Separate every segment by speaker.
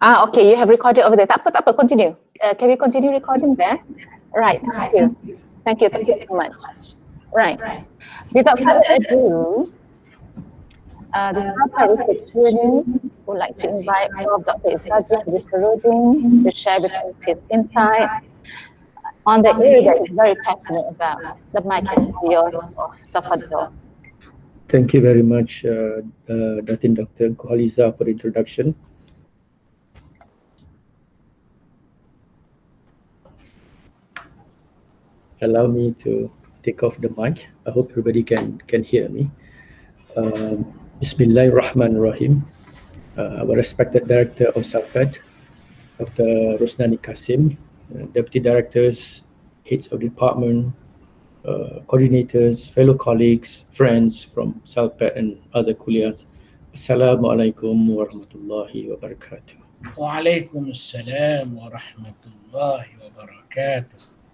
Speaker 1: Okay, you have recorded over there. Tak apa, continue. Can we continue recording there? Right, thank you. Thank you so much. Right. Without further ado, the CELPAD research unit would like to invite Prof. Dr. Izadi Abdusarudin to share with us his insight on the area that he's very passionate about. The mic is yours, Prof. Tafadhol.
Speaker 2: Thank you very much, Dr. Khaliza, for the introduction. Allow me to take off the mic. I hope everybody can hear me. Bismillahirrahmanirrahim. Our respected Director of CELPAD, Dr. Rosnani Kasim, Deputy Directors, Heads of Department, coordinators, fellow colleagues, friends from CELPAD and other kuliahs. Assalamualaikum warahmatullahi wabarakatuh.
Speaker 3: Waalaikumsalam warahmatullahi wabarakatuh.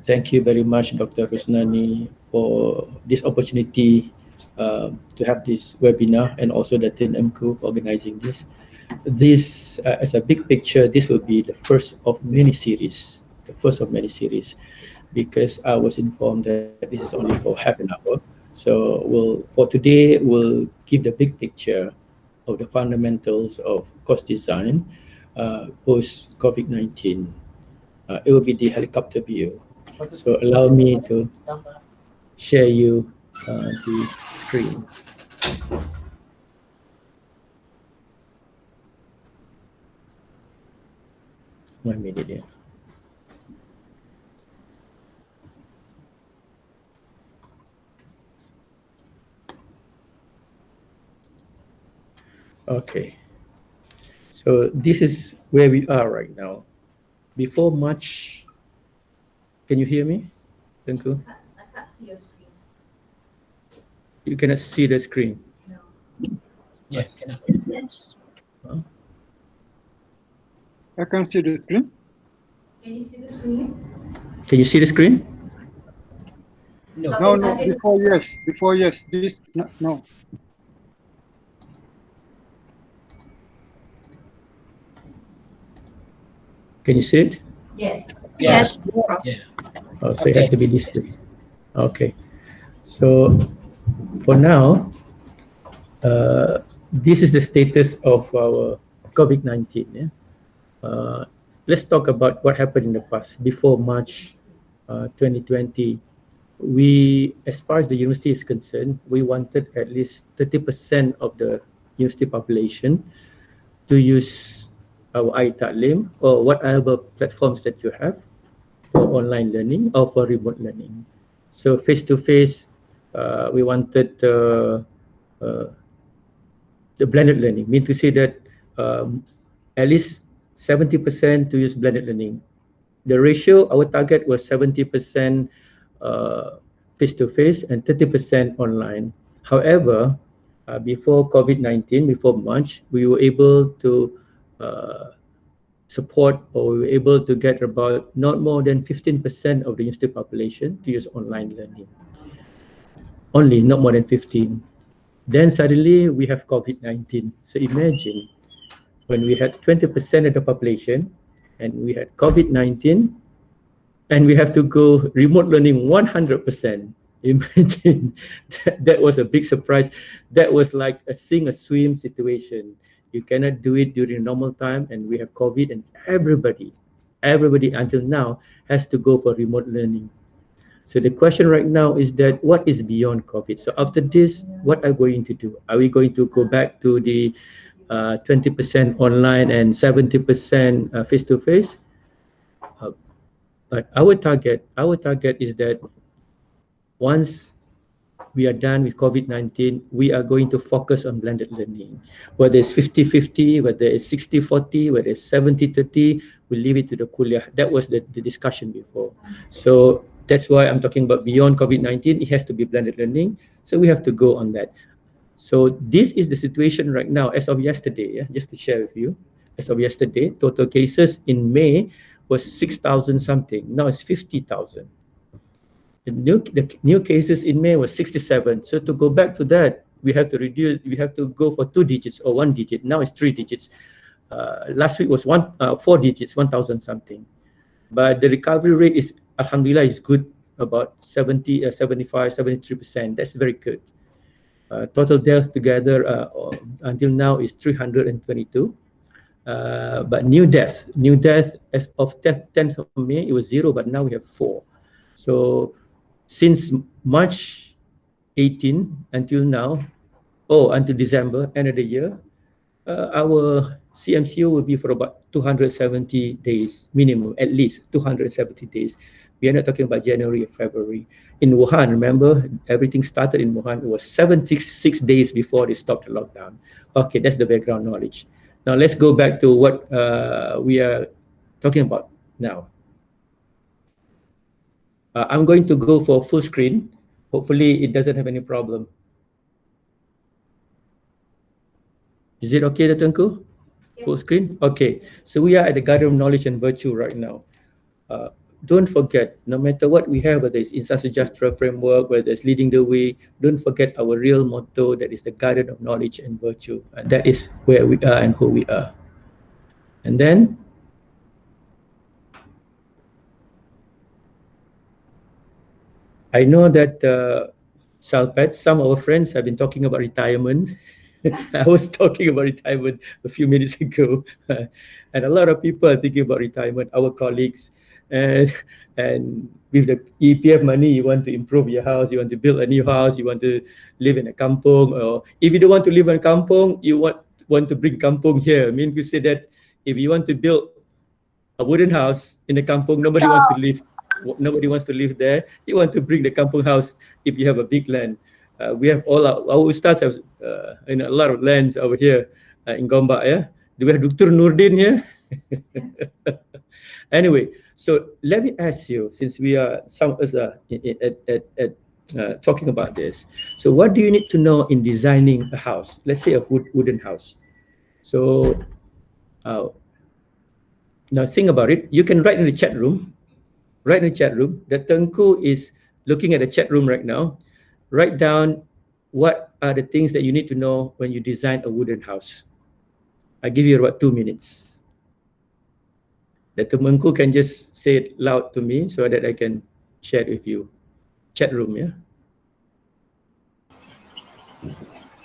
Speaker 2: Thank you very much, Dr. Rosnani, for this opportunity to have this webinar, and also the TNMQ for organizing this. This, as a big picture, this will be the first of many series, because I was informed that this is only for half an hour. So for today, we'll give the big picture of the fundamentals of course design post COVID-19. It will be the helicopter view. So allow me to share you the screen. One minute here. Okay. So this is where we are right now. Before March, can you hear me? Thank you.
Speaker 4: I can't see your screen.
Speaker 2: You cannot see the screen?
Speaker 4: No.
Speaker 3: Yeah, cannot.
Speaker 4: Yes.
Speaker 2: Huh?
Speaker 5: I can see the screen.
Speaker 4: Can you see the screen?
Speaker 2: Can you see the screen?
Speaker 3: No.
Speaker 5: No, before yes, this, no.
Speaker 2: Can you see it?
Speaker 4: Yes.
Speaker 3: Yes.
Speaker 4: Yeah.
Speaker 2: Oh, so it has to be this way. Okay. So for now, this is the status of our COVID-19. Yeah? Let's talk about what happened in the past. Before March 2020, as far as the university is concerned, we wanted at least 30% of the university population to use our iTalim or whatever platforms that you have for online learning or for remote learning. So face-to-face, we wanted the blended learning, mean to say that at least 70% to use blended learning. The ratio, our target was 70% face-to-face and 30% online. However, before COVID-19, before March, we were able to support, or we were able to get about not more than 15% of the university population to use online learning. Only, not more than 15. Then suddenly we have COVID-19. So imagine when we had 20% of the population and we had COVID-19 and we have to go remote learning 100%. Imagine that was a big surprise. That was like a sink or swim situation. You cannot do it during normal time, and we have COVID, and everybody until now has to go for remote learning. So the question right now is that what is beyond COVID? So after this, what are we going to do? Are we going to go back to the 20% online and 70% face-to-face? But our target is that once we are done with COVID-19, we are going to focus on blended learning. Whether it's 50-50, whether it's 60-40, whether it's 70-30, we leave it to the kuliah. That was the discussion before. So that's why I'm talking about beyond COVID-19, it has to be blended learning. So we have to go on that. So this is the situation right now as of yesterday, yeah? Just to share with you. As of yesterday, total cases in May was 6,000 something. Now it's 50,000. The new cases in May was 67. So to go back to that, we have to reduce. We have to go for 2 digits or 1 digit. Now it's 3 digits. last week was 4 digits, 1,000 something. But the recovery rate is, alhamdulillah, is good, about 70, 75, 73%. That's very good. Total deaths together until now is 322. But new death as of 10th of May, it was 0, but now we have 4. So since March 18 until now, until December, end of the year, our CMCO will be for about 270 days minimum, at least 270 days. We are not talking about January or February. In Wuhan, remember, everything started in Wuhan. It was 76 days before they stopped the lockdown. Okay, that's the background knowledge. Now let's go back to what we are talking about now. I'm going to go for full screen. Hopefully it doesn't have any problem. Is it okay, Datanku? Full screen? Okay. So we are at the Garden of Knowledge and Virtue right now. Don't forget, no matter what we have, whether it's Insan Sejahtera framework, whether it's leading the way, don't forget our real motto, that is the Garden of Knowledge and Virtue. That is where we are and who we are. And then, I know that CELPAD, some of our friends have been talking about retirement. I was talking about retirement a few minutes ago, and a lot of people are thinking about retirement, our colleagues. And with the EPF money, you want to improve your house, you want to build a new house, you want to live in a kampung, or if you don't want to live in a kampung, you want to bring kampung here. I mean, to say that if you want to build a wooden house in a kampung, nobody wants to live there. You want to bring the kampung house if you have a big land. We have all our ustaz have a lot of lands over here in Gombak. Yeah, do we have Dr. Nurdin here? Anyway, so let me ask you, since we are some of us talking about this. So what do you need to know in designing a house? Let's say a wooden house. So now think about it. You can write in the chat room. Write in the chat room. The Tengku is looking at the chat room right now. Write down what are the things that you need to know when you design a wooden house. I give you about 2 minutes. The Tengku can just say it loud to me so that I can share it with you. Chat room, yeah?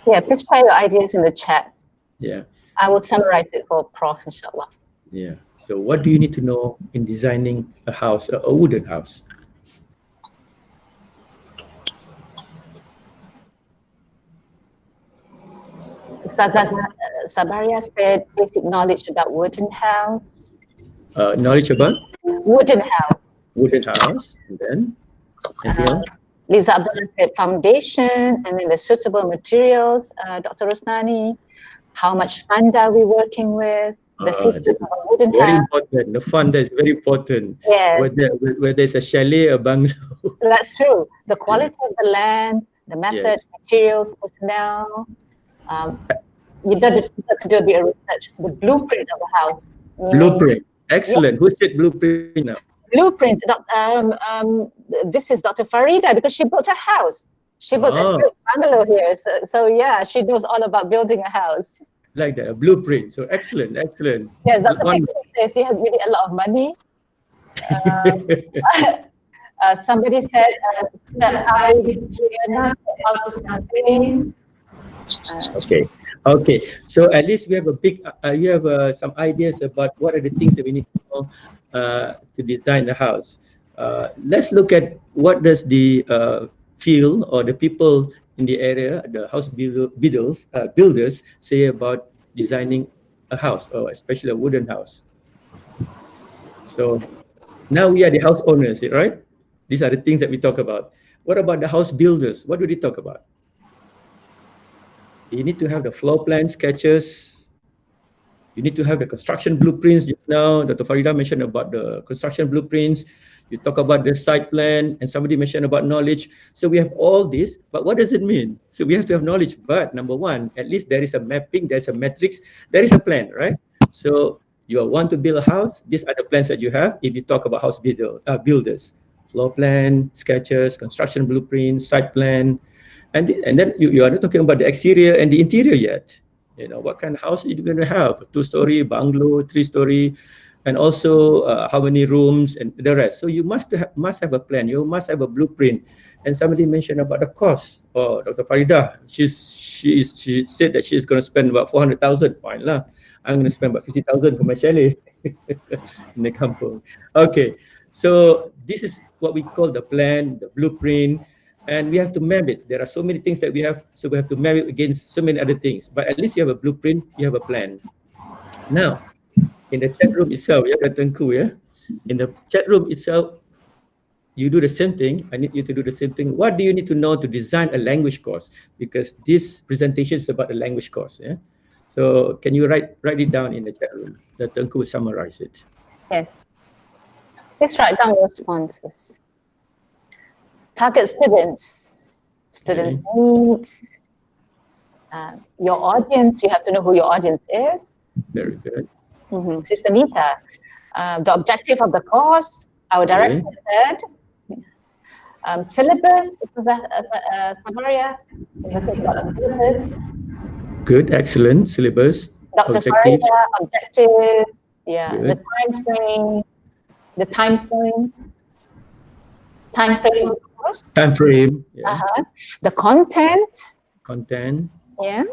Speaker 1: Yeah, please share your ideas in the chat.
Speaker 2: Yeah.
Speaker 1: I will summarize it for Prof, inshallah.
Speaker 2: Yeah. So what do you need to know in designing a house, a wooden house?
Speaker 1: Ustaz Sabaria said basic knowledge about wooden house.
Speaker 2: Knowledge about?
Speaker 1: Wooden house.
Speaker 2: Wooden house, and then anything else?
Speaker 1: Liza Abdullah said foundation, and then the suitable materials. Dr. Rosnani, how much fund are we working with? The features of a wooden house.
Speaker 2: Very important. The fund is very important.
Speaker 1: Yes.
Speaker 2: Whether it's a chalet or bungalow.
Speaker 1: That's true. The quality of the land, the method,
Speaker 2: Yes.
Speaker 1: materials, personnel. You got to do a bit of research. The blueprint of the house.
Speaker 2: Blueprint. Excellent. Who said blueprint now?
Speaker 1: Blueprint. This is Dr. Farida, because she built a house. She built a bungalow here. So yeah, she knows all about building a house.
Speaker 2: Like that, a blueprint. So excellent, excellent.
Speaker 1: Yes, Dr. says she has really a lot of money. Somebody said that I how to sustain.
Speaker 2: Okay. So at least we have a big. You have some ideas about what are the things that we need to know to design the house. Let's look at what does the field or the people in the area, the house builders say about designing a house, or especially a wooden house. So now we are the house owners, right? These are the things that we talk about. What about the house builders? What do they talk about? You need to have the floor plan sketches. You need to have the construction blueprints. Just now, Dr. Farida mentioned about the construction blueprints. You talk about the site plan, and somebody mentioned about knowledge. So we have all this, but what does it mean? So we have to have knowledge, but number one, at least there is a mapping, there's a matrix, there is a plan, right? So you want to build a house, these are the plans that you have. If you talk about house builders, floor plan, sketches, construction blueprints, site plan, and then you are not talking about the exterior and the interior yet. You know, what kind of house are you going to have? 2-story, bungalow, 3-story, and also how many rooms and the rest. So you must have a plan. You must have a blueprint. And somebody mentioned about the cost. Oh, Dr. Farida, she said that she's going to spend about 400,000. Fine lah. I'm going to spend about 50,000 for my chalet in the kampung. Okay, so this is what we call the plan, the blueprint, and we have to map it. There are so many things that we have, so we have to map it against so many other things. But at least you have a blueprint, you have a plan. Now, in the chat room itself, yeah, Tengku, yeah, in the chat room itself, you do the same thing. I need you to do the same thing. What do you need to know to design a language course? Because this presentation is about a language course. Yeah. So can you write it down in the chat room? That Tengku will summarize it.
Speaker 1: Yes. Please write down responses. Target students, student needs, your audience. You have to know who your audience is.
Speaker 2: Very good.
Speaker 1: Sister Nita, the objective of the course, our director said. Syllabus, Samaria, syllabus.
Speaker 2: Good, excellent. Syllabus.
Speaker 1: Dr. Farida, objectives, yeah, good. The time frame, of course.
Speaker 2: Time frame. Yeah.
Speaker 1: The content.
Speaker 2: Yeah.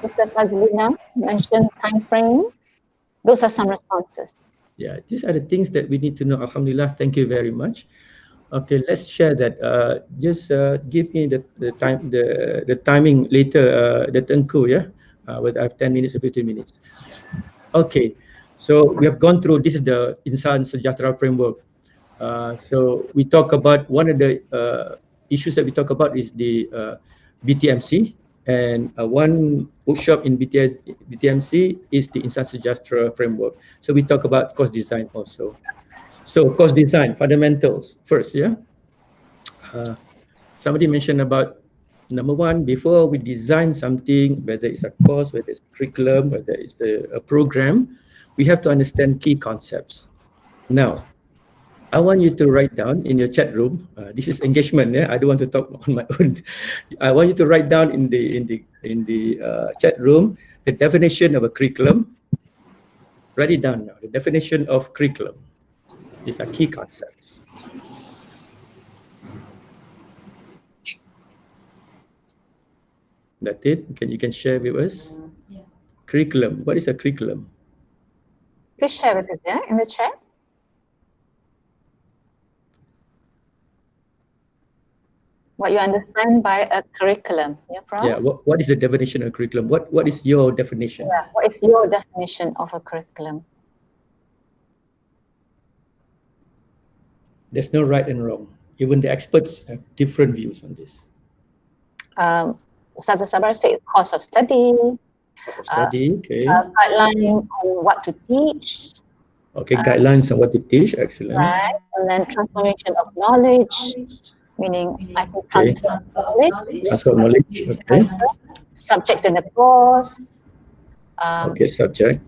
Speaker 1: Mr. Fazlina mentioned time frame. Those are some responses.
Speaker 2: Yeah, these are the things that we need to know. Alhamdulillah, thank you very much. Okay, let's share that. Just give me the timing later, the Tengku, yeah? Whether I have 10 minutes or 15 minutes. Okay, so we have gone through, this is the Insan Sejahtera framework. So we talk about, one of the issues that we talk about is the BTMC, and one workshop in BTMC is the Insan Sejahtera framework. So we talk about course design also. So course design, fundamentals first, yeah? Somebody mentioned about, number one, before we design something, whether it's a course, whether it's a curriculum, whether it's a program, we have to understand key concepts. Now, I want you to write down in your chat room, this is engagement, yeah? I don't want to talk on my own. I want you to write down in the chat room the definition of a curriculum. Write it down now, the definition of curriculum. These are key concepts. That's it. You can share with us.
Speaker 4: Yeah.
Speaker 2: Curriculum. What is a curriculum?
Speaker 1: Please share with us, yeah, in the chat. What you understand by a curriculum, yeah, Prof?
Speaker 2: Yeah. What is the definition of curriculum? What is your definition?
Speaker 1: Yeah. What is your definition of a curriculum?
Speaker 2: There's no right and wrong. Even the experts have different views on this.
Speaker 1: Ustazah Sabara said course of study.
Speaker 2: Okay.
Speaker 1: Guideline on what to teach.
Speaker 2: Okay, guidelines on what to teach. Excellent.
Speaker 1: Right, and then transformation of knowledge, meaning I can transfer knowledge.
Speaker 2: Transfer knowledge. Okay.
Speaker 1: Subjects in the course.
Speaker 2: Okay, subject.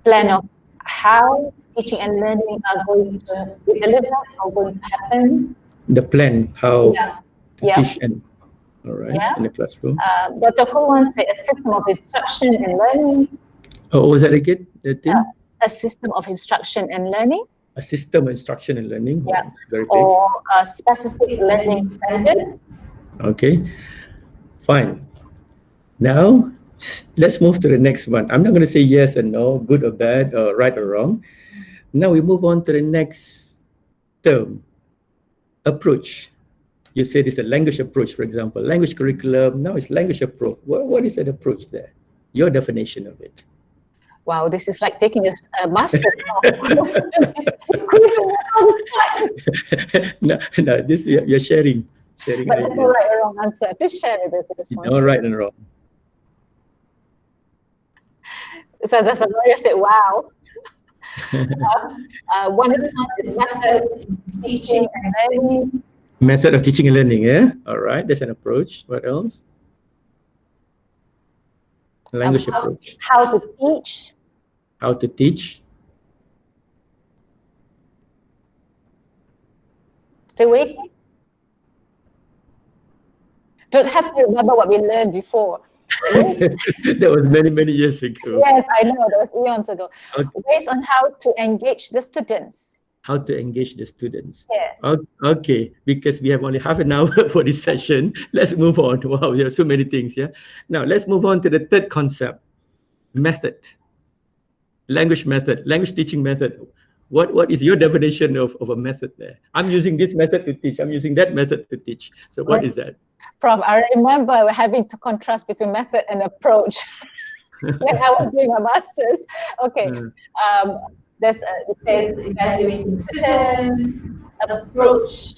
Speaker 1: Plan of how teaching and learning are going to be delivered, how going to happen.
Speaker 2: The plan, how to
Speaker 1: Yeah.
Speaker 2: teach and in the classroom.
Speaker 1: Dr. Kowan said a system of instruction and learning.
Speaker 2: Oh, was that again? The thing?
Speaker 1: A system of instruction and learning.
Speaker 2: A system of instruction and learning.
Speaker 1: Yeah.
Speaker 2: Very big.
Speaker 1: Or a specific learning standards.
Speaker 2: Okay, fine. Now, let's move to the next one. I'm not going to say yes and no, good or bad, or right or wrong. Now we move on to the next term, approach. You said it's a language approach, for example, language curriculum. Now it's language approach. What is that approach there? Your definition of it.
Speaker 1: Wow, this is like taking a master's class.
Speaker 2: No, this you're sharing.
Speaker 1: But there's no right or wrong answer. Please share with us this one.
Speaker 2: No right and wrong.
Speaker 1: Ustazah Samaria said, wow. One of the is method, teaching and learning.
Speaker 2: Method of teaching and learning, yeah? All right, that's an approach. What else? Language approach.
Speaker 1: How to teach.
Speaker 2: How to teach.
Speaker 1: Still waiting? Don't have to remember what we learned before.
Speaker 2: That was many years ago.
Speaker 1: Yes, I know, that was eons ago.
Speaker 2: Okay.
Speaker 1: Ways on how to engage the students.
Speaker 2: How to engage the students.
Speaker 1: Yes.
Speaker 2: Okay, because we have only half an hour for this session, let's move on. Wow, there are so many things, yeah. Now let's move on to the third concept, method. Language method, language teaching method. What is your definition of a method there? I'm using this method to teach, I'm using that method to teach. So what is that?
Speaker 1: Prof, I remember having to contrast between method and approach when I was doing my master's. Okay, it says
Speaker 4: Evaluating students, approach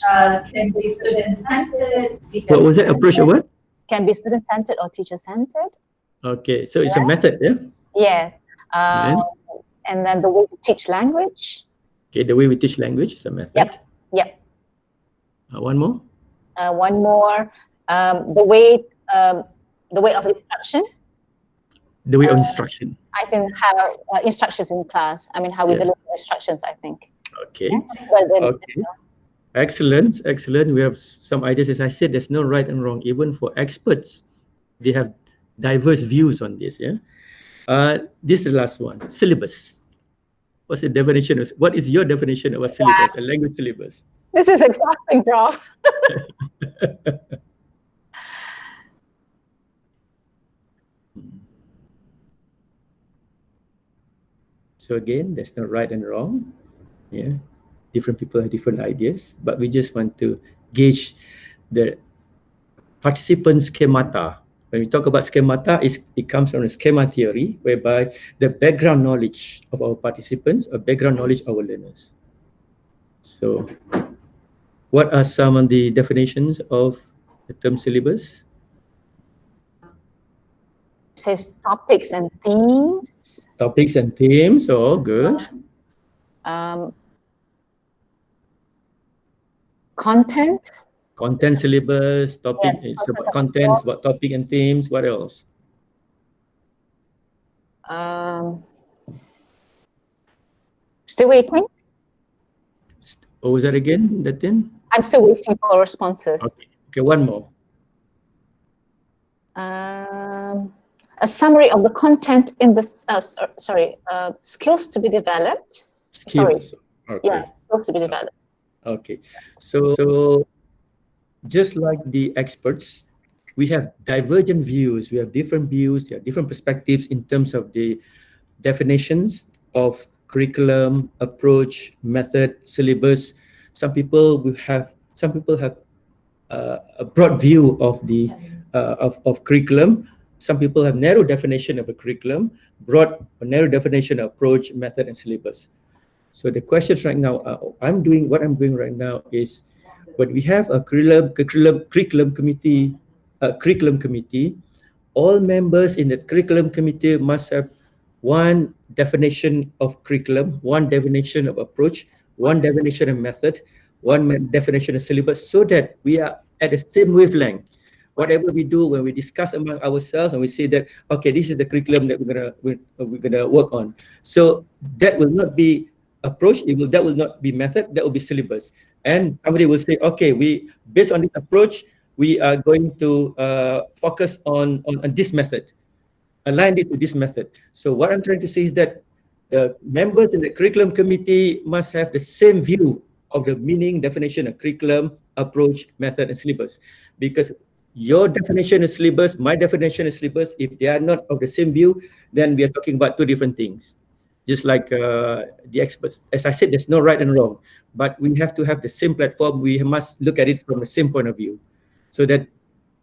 Speaker 4: can be student-centered.
Speaker 2: What was that? Approach or what?
Speaker 1: Can be student-centered or teacher-centered.
Speaker 2: Okay, so it's a method, yeah?
Speaker 1: Yes. And then the way to teach language.
Speaker 2: Okay, the way we teach language is a method.
Speaker 1: Yep.
Speaker 2: One more?
Speaker 1: One more, the way of instruction.
Speaker 2: The way of instruction.
Speaker 1: I think how instructions in class. I mean, how we deliver instructions, I think.
Speaker 2: Okay.
Speaker 1: Yeah?
Speaker 2: Okay. Excellent. We have some ideas. As I said, there's no right and wrong. Even for experts, they have diverse views on this. Yeah. This is the last one. Syllabus. What's the definition of? What is your definition of a syllabus? A language syllabus?
Speaker 1: This is exhausting, Prof.
Speaker 2: So again, there's no right and wrong. Yeah, different people have different ideas, but we just want to gauge the participant schemata. When we talk about schemata, it comes from a schema theory, whereby the background knowledge of our participants or background knowledge of our learners. So what are some of the definitions of the term syllabus?
Speaker 1: It says topics and themes.
Speaker 2: Topics and themes, oh, good.
Speaker 1: Content.
Speaker 2: Content syllabus, topic, it's about content, it's about topic and themes. What else?
Speaker 1: Still waiting?
Speaker 2: What was that again, that thing?
Speaker 1: I'm still waiting for responses.
Speaker 2: Okay, one more.
Speaker 1: A summary of the content in the, skills to be developed.
Speaker 2: Skills. Okay.
Speaker 1: Yeah, skills to be developed.
Speaker 2: Okay, so just like the experts, we have divergent views, we have different views, there are different perspectives in terms of the definitions of curriculum, approach, method, syllabus. Some people have a broad view of the of curriculum. Some people have narrow definition of a curriculum, broad or narrow definition of approach, method, and syllabus. So the questions right now, what I'm doing right now is, when we have a curriculum committee, all members in the curriculum committee must have one definition of curriculum, one definition of approach, one definition of method, one definition of syllabus, so that we are at the same wavelength. Whatever we do, when we discuss among ourselves and we say that, okay, this is the curriculum that we're gonna work on. So that will not be approach, that will not be method, that will be syllabus. And somebody will say, okay, based on this approach, we are going to focus on this method, align this with this method. So what I'm trying to say is that the members in the curriculum committee must have the same view of the meaning, definition of curriculum, approach, method, and syllabus. Because your definition of syllabus, my definition of syllabus, if they are not of the same view, then we are talking about two different things. Just like the experts. As I said, there's no right and wrong, but we have to have the same platform. We must look at it from the same point of view, so that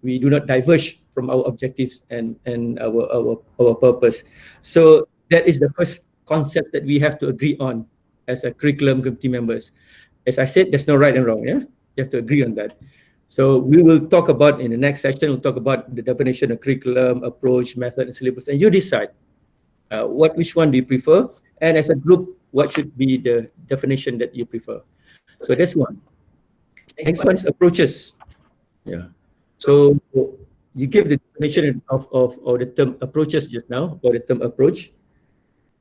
Speaker 2: we do not diverge from our objectives and our purpose. So that is the first concept that we have to agree on as a curriculum committee members. As I said, there's no right and wrong. Yeah, you have to agree on that. So we will talk about, in the next session, we'll talk about the definition of curriculum, approach, method, and syllabus, and you decide which one do you prefer, and as a group, what should be the definition that you prefer. So that's one. Next one is approaches. Yeah. So you give the definition of the term approaches just now, or the term approach.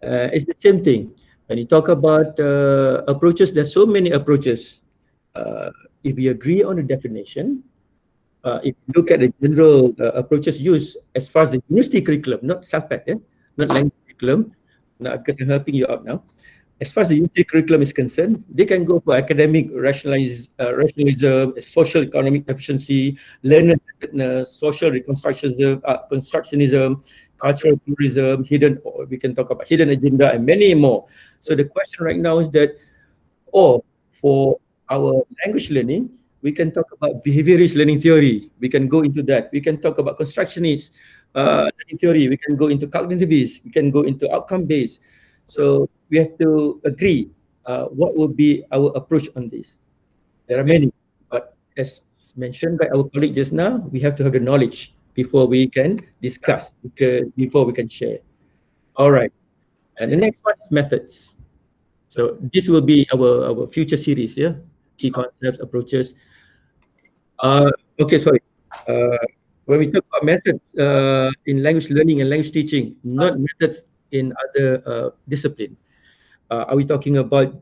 Speaker 2: It's the same thing. When you talk about approaches, there's so many approaches. If we agree on the definition, if you look at the general approaches used as far as the university curriculum, not CELPAD, not language curriculum, because I'm helping you out now. As far as the university curriculum is concerned, they can go for academic rationalism, social economic efficiency, learner centeredness, social constructionism, cultural pluralism, we can talk about hidden agenda and many more. So the question right now is that, for our language learning, we can talk about behaviorist learning theory. We can go into that. We can talk about constructionist learning theory. We can go into cognitivist. We can go into outcome-based. So we have to agree what will be our approach on this. There are many, but as mentioned by our colleague just now, we have to have the knowledge before we can discuss, before we can share. All right. And the next one is methods. So this will be our future series, yeah? Key concepts, approaches. Okay, sorry. When we talk about methods in language learning and language teaching, not methods in other discipline. Are we talking about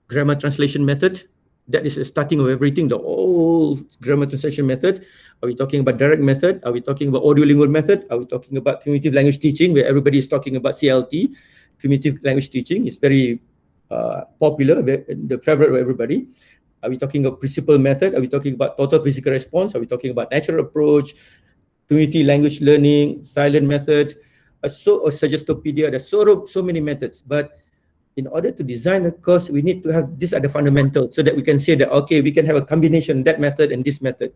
Speaker 2: grammar translation method? That is the starting of everything, the whole grammar translation method. Are we talking about direct method? Are we talking about audiolingual method? Are we talking about cumulative language teaching, where everybody is talking about CLT? Cumulative language teaching is very popular, the favorite of everybody. Are we talking about principal method? Are we talking about total physical response? Are we talking about natural approach, community language learning, silent method, or suggestopedia? There's so many methods, but in order to design a course, we need to have, these are the fundamentals, so that we can say that, okay, we can have a combination, that method and this method.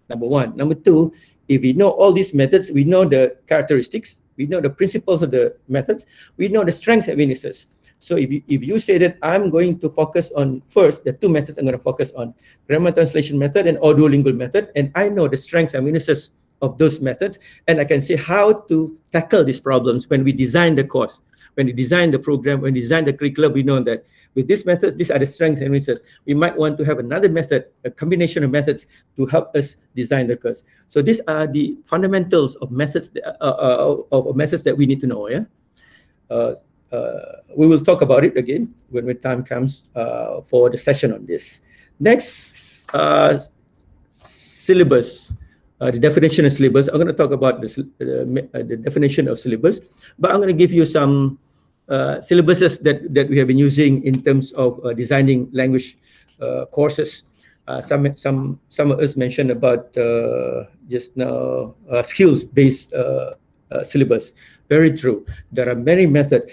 Speaker 2: Number one. Number two, if we know all these methods, we know the characteristics, we know the principles of the methods, we know the strengths and weaknesses. So if you say that I'm going to focus on, first, the two methods I'm going to focus on, grammar translation method and audiolingual method, and I know the strengths and weaknesses of those methods, and I can say how to tackle these problems when we design the course. When we design the program, when we design the curriculum, we know that with this method, these are the strengths and weaknesses. We might want to have another method, a combination of methods to help us design the course. So these are the fundamentals of methods, of methods that we need to know. Yeah, we will talk about it again when time comes for the session on this. Next, syllabus. The definition of syllabus. I'm going to talk about the definition of syllabus, but I'm going to give you some syllabuses that we have been using in terms of designing language courses. Some of us mentioned about just now skills-based syllabus. Very true. There are many methods.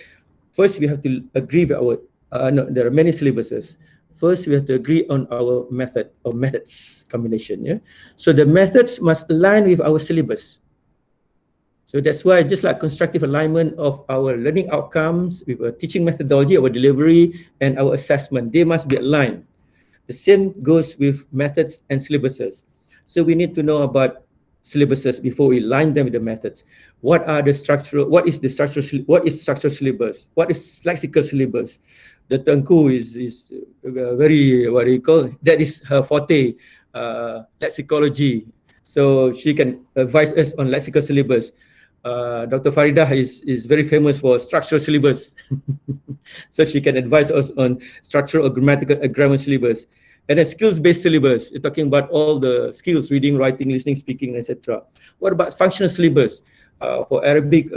Speaker 2: First, we have to agree with our. There are many syllabuses. First, we have to agree on our method or methods combination. Yeah. So the methods must align with our syllabus. So that's why, just like constructive alignment of our learning outcomes with our teaching methodology, our delivery, and our assessment, they must be aligned. The same goes with methods and syllabuses. So we need to know about syllabuses before we align them with the methods. What is structural syllabus? What is lexical syllabus? The Tengku is very, what do you call, that is her forte, lexicology. So she can advise us on lexical syllabus. Dr. Farida is very famous for structural syllabus. So she can advise us on structural or grammar syllabus. And a skills-based syllabus, you're talking about all the skills, reading, writing, listening, speaking, etc. What about functional syllabus? For Arabic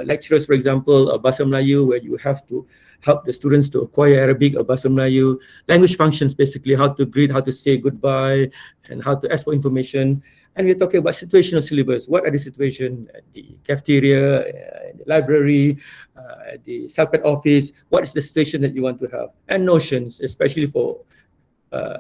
Speaker 2: lecturers, for example, Bahasa Melayu, where you have to help the students to acquire Arabic or Bahasa Melayu. Language functions, basically, how to greet, how to say goodbye, and how to ask for information. And we're talking about situational syllabus. What are the situations at the cafeteria, in the library, at the CELPAD office? What is the situation that you want to have? And notions, especially for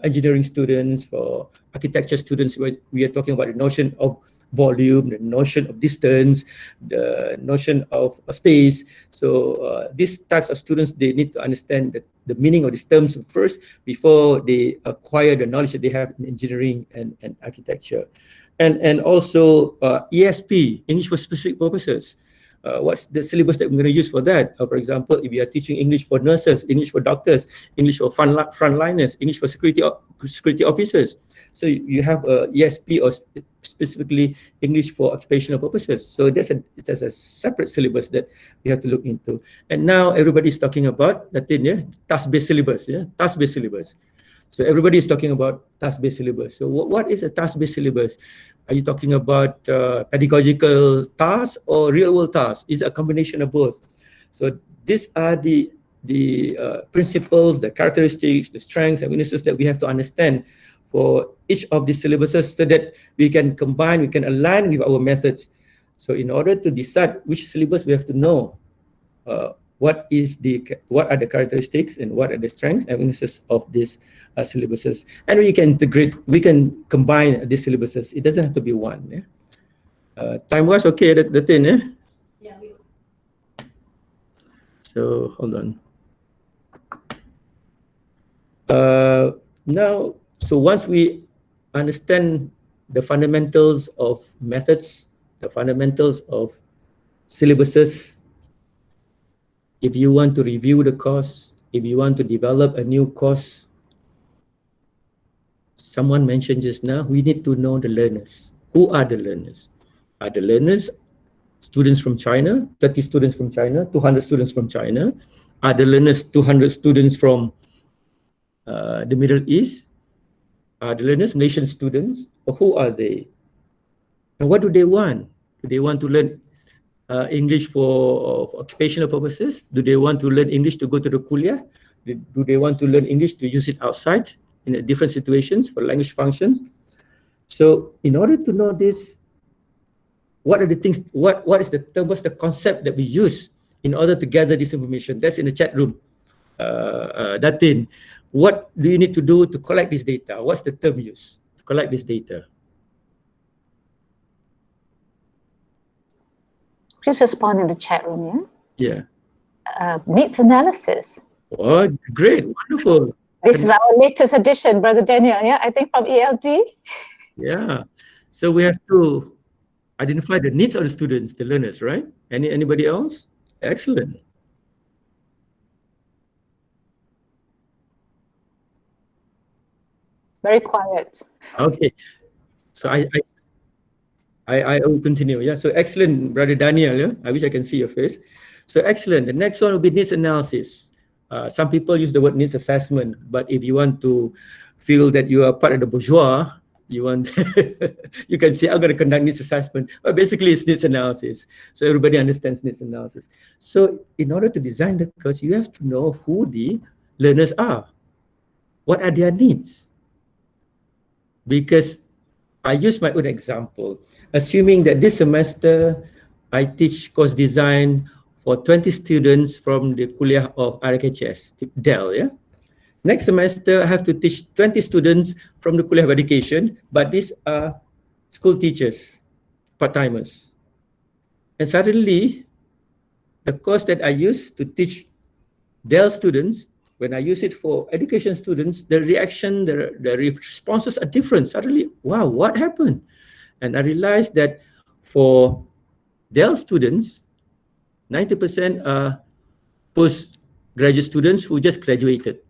Speaker 2: engineering students, for architecture students, we are talking about the notion of volume, the notion of distance, the notion of space. So these types of students, they need to understand the meaning of these terms first before they acquire the knowledge that they have in engineering and architecture. And also ESP, English for specific purposes. What's the syllabus that we're going to use for that? For example, if we are teaching English for nurses, English for doctors, English for frontliners, English for security officers. So you have ESP, or specifically English for occupational purposes. So there's a separate syllabus that we have to look into. And now everybody's talking about Latin, yeah, task-based syllabus, yeah, task-based syllabus. So everybody is talking about task-based syllabus. So what is a task-based syllabus? Are you talking about pedagogical tasks or real-world tasks? Is it a combination of both? So these are the principles, the characteristics, the strengths and weaknesses that we have to understand for each of these syllabuses so that we can combine, we can align with our methods. So in order to decide which syllabus, we have to know what are the characteristics and what are the strengths and weaknesses of these syllabuses, and we can integrate, we can combine these syllabuses. It doesn't have to be one. Yeah? Time was okay, the thing, eh?
Speaker 4: Yeah,
Speaker 2: So hold on. Now, so once we understand the fundamentals of methods, the fundamentals of syllabuses, if you want to review the course, if you want to develop a new course, someone mentioned just now, we need to know the learners. Who are the learners? Are the learners students from China, 30 students from China, 200 students from China? Are the learners 200 students from the Middle East? Are the learners Malaysian students? Or who are they? And what do they want? Do they want to learn English for occupational purposes? Do they want to learn English to go to the kuliah? Do they want to learn English to use it outside in different situations for language functions? So in order to know this, what are the things, what is the term, what's the concept that we use in order to gather this information? That's in the chat room. Datin, what do you need to do to collect this data? What's the term used to collect this data?
Speaker 1: Please respond in the chat room,
Speaker 2: Yeah.
Speaker 1: Needs analysis.
Speaker 2: Oh, great, wonderful.
Speaker 1: This is our latest edition, Brother Daniel, yeah? I think from ELD.
Speaker 2: Yeah. So we have to identify the needs of the students, the learners, right? Anybody else? Excellent.
Speaker 1: Very quiet.
Speaker 2: Okay. So I will continue. Yeah. So excellent, Brother Daniel. Yeah. I wish I can see your face. So excellent. The next one will be needs analysis. Some people use the word needs assessment, but if you want to feel that you are part of the bourgeois, you want you can say I'm going to conduct needs assessment, but basically it's needs analysis. So everybody understands needs analysis. So in order to design the course, you have to know who the learners are. What are their needs? Because I use my own example, assuming that this semester I teach course design for 20 students from the kuliah of RKHS, Dell, yeah? Next semester, I have to teach 20 students from the kuliah of education, but these are school teachers, part-timers. And suddenly, the course that I use to teach Dell students, when I use it for education students, the reaction, the responses are different. Suddenly, wow, what happened? And I realized that for Dell students, 90% are postgraduate students who just graduated.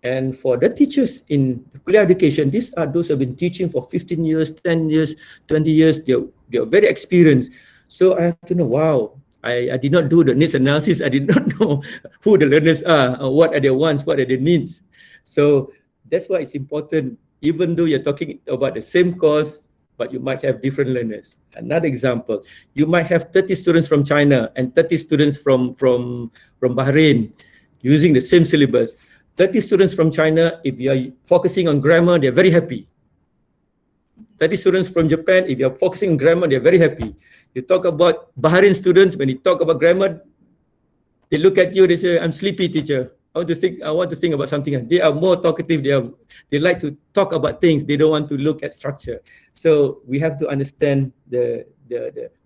Speaker 2: And for the teachers in kuliah education, these are those who have been teaching for 15 years, 10 years, 20 years. They're very experienced. So I have to know, wow, I did not do the needs analysis. I did not know who the learners are, what are their wants, what are their needs. So that's why it's important, even though you're talking about the same course, but you might have different learners. Another example, you might have 30 students from China and 30 students from Bahrain using the same syllabus. 30 students from China, if you are focusing on grammar, they're very happy. 30 students from Japan, if you're focusing on grammar, they're very happy. You talk about Bahrain students, when you talk about grammar, they look at you, they say, I'm sleepy, teacher. I want to think about something else. They are more talkative, they like to talk about things, they don't want to look at structure. So we have to understand we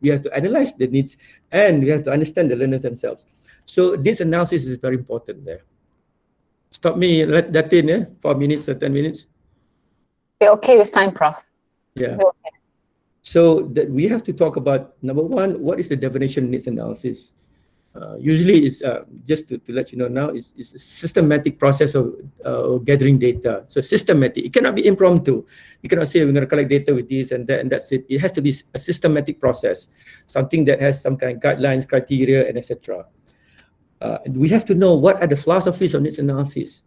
Speaker 2: have to analyze the needs, and we have to understand the learners themselves. So this analysis is very important there. Stop me, let that in, 4 minutes or 10 minutes.
Speaker 1: We're okay with time, Prof.
Speaker 2: Yeah.
Speaker 1: Okay.
Speaker 2: So that we have to talk about, number one, what is the definition of needs analysis? Usually it's just to let you know now, it's a systematic process of gathering data. So systematic, it cannot be impromptu. You cannot say we're going to collect data with this and that and that's it. It has to be a systematic process, something that has some kind of guidelines, criteria, and etc. We have to know what are the philosophies of needs analysis.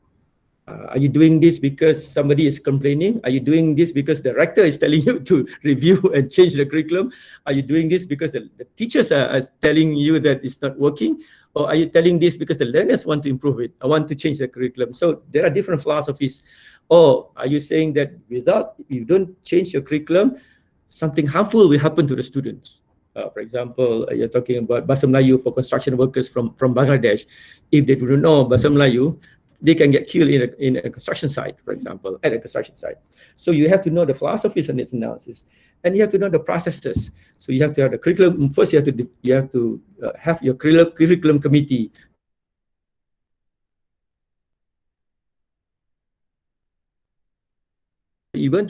Speaker 2: Are you doing this because somebody is complaining? Are you doing this because the rector is telling you to review and change the curriculum? Are you doing this because the teachers are telling you that it's not working? Or are you telling this because the learners want to improve it? I want to change the curriculum. So there are different philosophies. Or are you saying that you don't change your curriculum, something harmful will happen to the students? For example, you're talking about Bahasa Melayu for construction workers from Bangladesh. If they do not know Bahasa Melayu, they can get killed in a construction site, for example, at a construction site. So you have to know the philosophies on its analysis, and you have to know the processes. So you have to have the curriculum. First, you have to have your curriculum committee. You want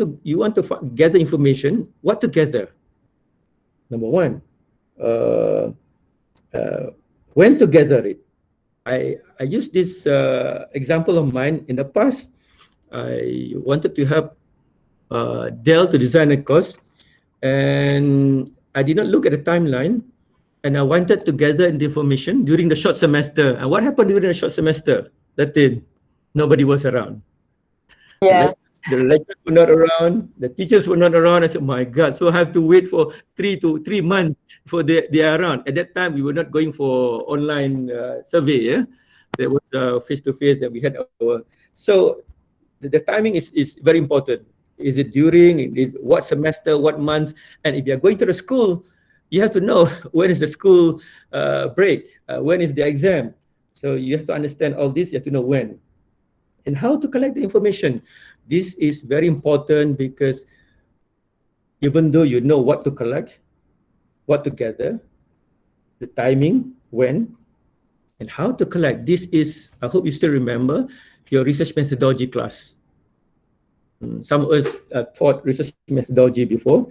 Speaker 2: to gather information. What to gather? Number one, when to gather it. I used this example of mine in the past. I wanted to help Dell to design a course, and I did not look at the timeline, and I wanted to gather the information during the short semester. And what happened during the short semester? Nobody was around.
Speaker 1: Yeah.
Speaker 2: The lecturers were not around, the teachers were not around. I said, my God, so I have to wait for 3 months before they are around. At that time, we were not going for online survey. Yeah? So it was face-to-face that we had our... So the timing is very important. Is it during, what semester, what month? And if you're going to the school, you have to know when is the school break, when is the exam. So you have to understand all this, you have to know when. And how to collect the information. This is very important because even though you know what to collect, what to gather, the timing, when, and how to collect. This is, I hope you still remember, your research methodology class. Some of us taught research methodology before.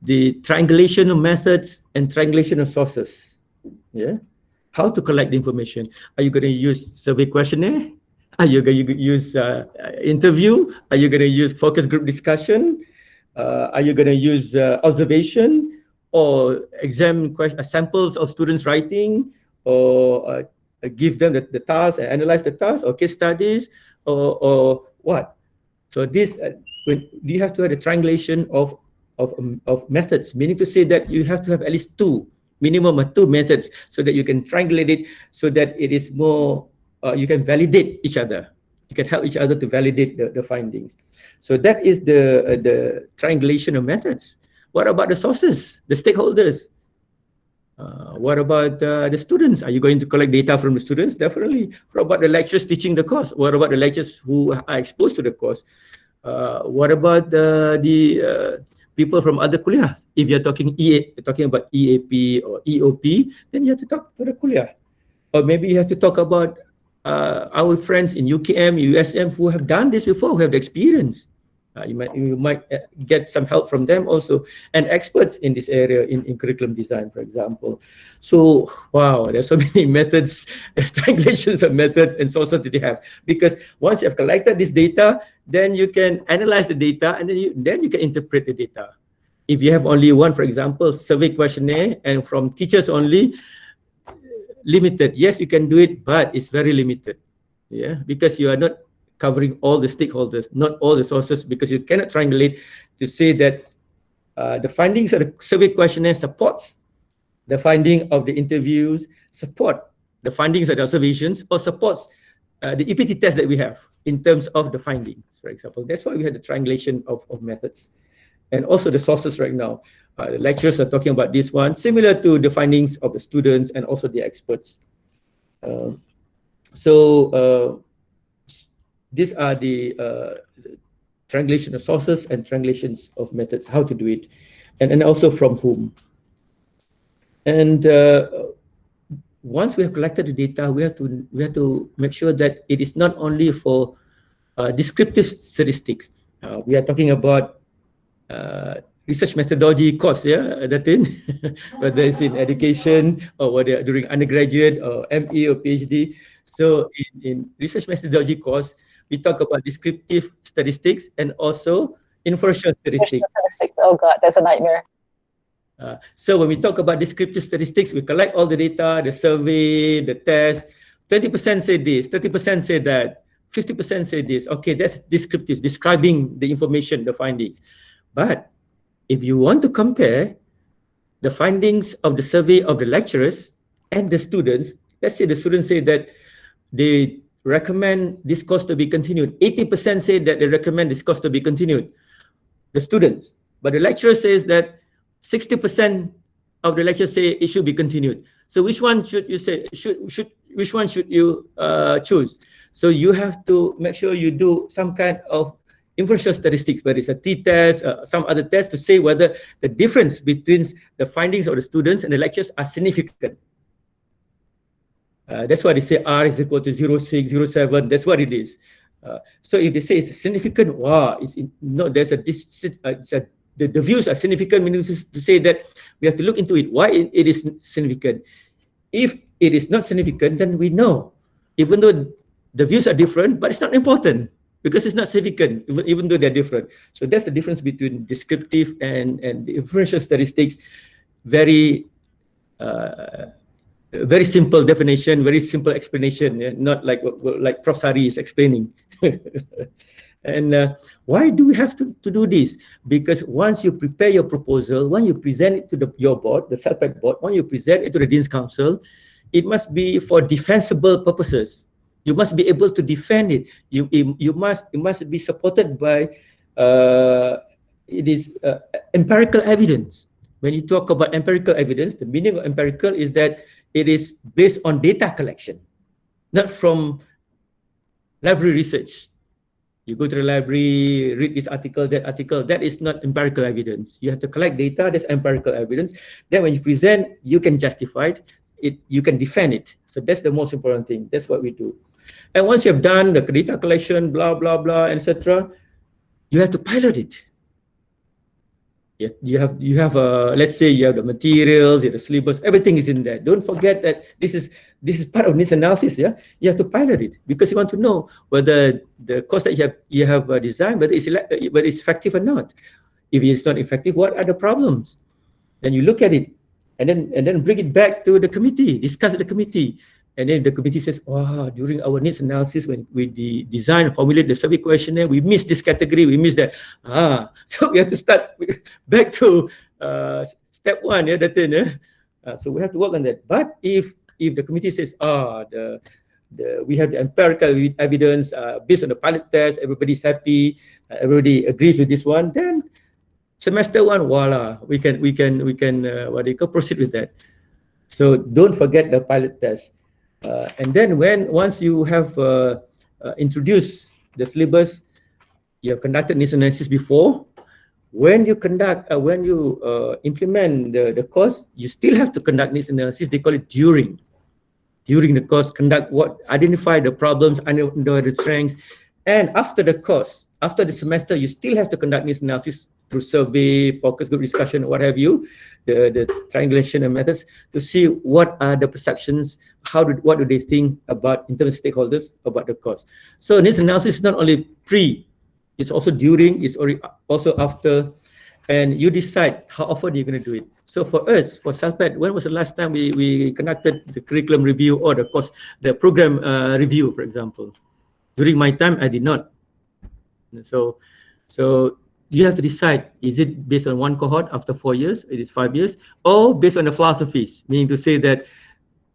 Speaker 2: The triangulation of methods and triangulation of sources. Yeah. How to collect the information. Are you going to use survey questionnaire? Are you going to use interview? Are you going to use focus group discussion? Are you going to use observation or exam samples of students writing, or give them the task and analyze the task, or case studies, or what? So this, you have to have a triangulation of methods, meaning to say that you have to have at least minimum of two methods, so that you can triangulate it, so that it is more, you can validate each other. You can help each other to validate the findings. So that is the triangulation of methods. What about the sources, the stakeholders? What about the students? Are you going to collect data from the students? Definitely. What about the lecturers teaching the course? What about the lecturers who are exposed to the course? What about the people from other kuliah? If you're talking about EAP or EOP, then you have to talk to the kuliah. Or maybe you have to talk about our friends in UKM, USM who have done this before, who have the experience. You might get some help from them also, and experts in this area in curriculum design, for example. So, wow, there's so many methods, triangulations of methods and sources that you have. Because once you have collected this data, then you can analyze the data, and then you can interpret the data. If you have only one, for example, survey questionnaire, and from teachers only, limited. Yes, you can do it, but it's very limited. Yeah, because you are not covering all the stakeholders, not all the sources, because you cannot triangulate to say that the findings of the survey questionnaire supports the finding of the interviews, support the findings of the observations, or supports the EPT test that we have in terms of the findings, for example. That's why we had the triangulation of methods. And also the sources right now. The lecturers are talking about this one, similar to the findings of the students and also the experts. These are the triangulation of sources and triangulations of methods, how to do it, and also from whom. And once we have collected the data, we have to make sure that it is not only for descriptive statistics. We are talking about research methodology course, yeah, Datin, whether it's in education or whether during undergraduate or ME or PhD. So in research methodology course, we talk about descriptive statistics and also inferential statistics.
Speaker 1: Oh God, that's a nightmare.
Speaker 2: So when we talk about descriptive statistics, we collect all the data, the survey, the test. 20% say this, 30% say that. 50% say this. Okay, that's descriptive, describing the information, the findings. But if you want to compare the findings of the survey of the lecturers and the students, let's say the students say that they recommend this course to be continued. 80% say that they recommend this course to be continued, the students. But the lecturer says that 60% of the lecturers say it should be continued. So which one should you say, which one should you choose? So you have to make sure you do some kind of inferential statistics, whether it's a t-test, some other test, to say whether the difference between the findings of the students and the lecturers are significant. That's why they say R is equal to 0.6, 0.7. That's what it is. So if they say it's significant, wow, there's the views are significant, meaning to say that we have to look into it. Why it is significant? If it is not significant, then we know, even though the views are different, but it's not important because it's not significant, even though they're different. So that's the difference between descriptive and the inferential statistics. Very very simple definition, very simple explanation, not like Prof. Sari is explaining. And why do we have to do this? Because once you prepare your proposal, when you present it to your board, the CELPAD board, when you present it to the Dean's Council, it must be for defensible purposes. You must be able to defend it. It must be supported by empirical evidence. When you talk about empirical evidence, the meaning of empirical is that it is based on data collection, not from library research. You go to the library, read this article, that article. That is not empirical evidence. You have to collect data. That's empirical evidence. Then when you present, you can justify it. You can defend it. So that's the most important thing. That's what we do. And once you have done the data collection, blah, blah, blah, etc., you have to pilot it. You have let's say you have the materials, you have the syllabus, everything is in there. Don't forget that this is part of this analysis. Yeah, you have to pilot it because you want to know whether the course that you have designed, whether it's effective or not. If it's not effective, what are the problems? Then you look at it, and then bring it back to the committee, discuss with the committee. And then the committee says, oh, during our needs analysis, when we design and formulate the survey questionnaire, we missed this category, we missed that. So we have to start back to step one, yeah, that thing, yeah? So we have to work on that. But if the committee says, we have the empirical evidence based on the pilot test, everybody's happy, everybody agrees with this one, then semester one, voila, we can proceed with that. So don't forget the pilot test. And then once you have introduced the syllabus, you have conducted needs analysis before. When you implement the course, you still have to conduct needs analysis. They call it during the course. Identify the problems, identify the strengths, and after the course, after the semester, you still have to conduct needs analysis through survey, focus group discussion, what have you, the triangulation and methods, to see what are the perceptions, what do they think about, in terms of stakeholders, about the course. So needs analysis is not only pre, it's also during, it's also after, and you decide how often you're going to do it. So for us, for CELPAD, when was the last time we conducted the curriculum review or the program review, for example? During my time, I did not. So you have to decide, is it based on one cohort after 4 years, it is 5 years, or based on the philosophies, meaning to say that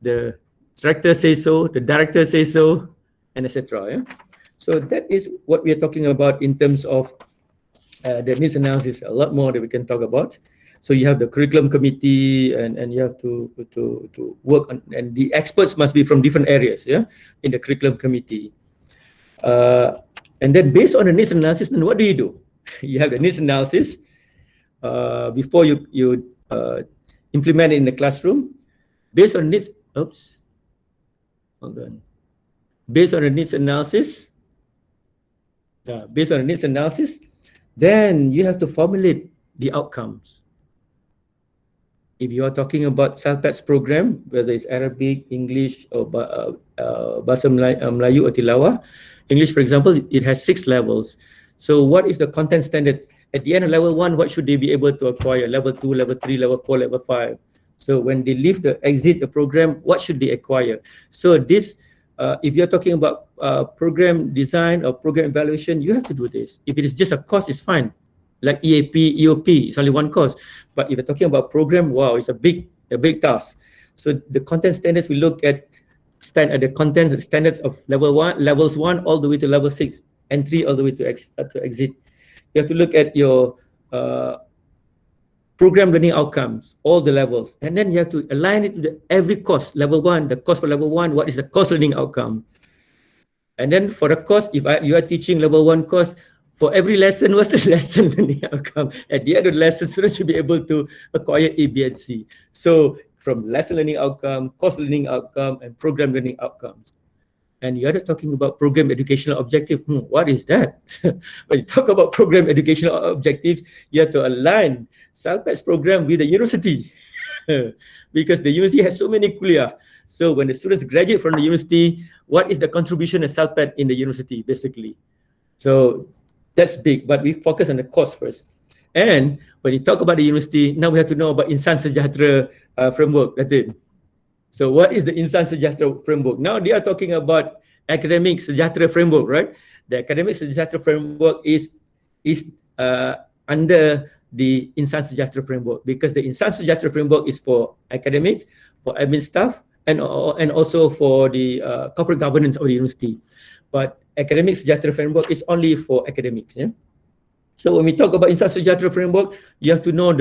Speaker 2: the director says so, the director says so, and etc. Yeah? So that is what we are talking about in terms of the needs analysis. A lot more that we can talk about. So you have the curriculum committee, and you have to work on, and the experts must be from different areas, yeah, in the curriculum committee. And then based on the needs analysis, then what do? You have the needs analysis before you implement it in the classroom. Based on needs, based on the needs analysis, then you have to formulate the outcomes. If you are talking about CELPAD's program, whether it's Arabic, English, or Bahasa Melayu or Tilawah, English, for example, it has 6 levels. So what is the content standards? At the end of level 1, what should they be able to acquire? Level 2, level 3, level 4, level 5. So when they exit the program, what should they acquire? So this if you're talking about program design or program evaluation, you have to do this. If it is just a course, it's fine. Like EAP, EOP, it's only one course. But if you're talking about program, wow, it's a big task. So the content standards, we look at the content standards of levels 1 all the way to level 6, entry all the way to exit. You have to look at your program learning outcomes, all the levels, and then you have to align it to every course. Level 1, the course for level 1, what is the course learning outcome? And then for the course, if you are teaching level 1 course, for every lesson, what's the lesson learning outcome? At the end of the lesson, students should be able to acquire A, B, and C. So from lesson learning outcome, course learning outcome, and program learning outcomes. And you are talking about program educational objective. What is that? When you talk about program educational objectives, you have to align CELPAD's program with the university because the university has so many kuliah. So when the students graduate from the university, what is the contribution of CELPAD in the university, basically? So that's big, but we focus on the course first. And when you talk about the university, now we have to know about Insan Sejahtera framework, Latin. So what is the Insan Sejahtera framework? Now they are talking about academic Sejahtera framework, right? The academic Sejahtera framework is under the Insan Sejahtera framework, because the Insan Sejahtera framework is for academics, for admin staff, and also for the corporate governance of the university. But academic Sejahtera framework is only for academics. Yeah. So when we talk about Insan Sejahtera framework, you have to know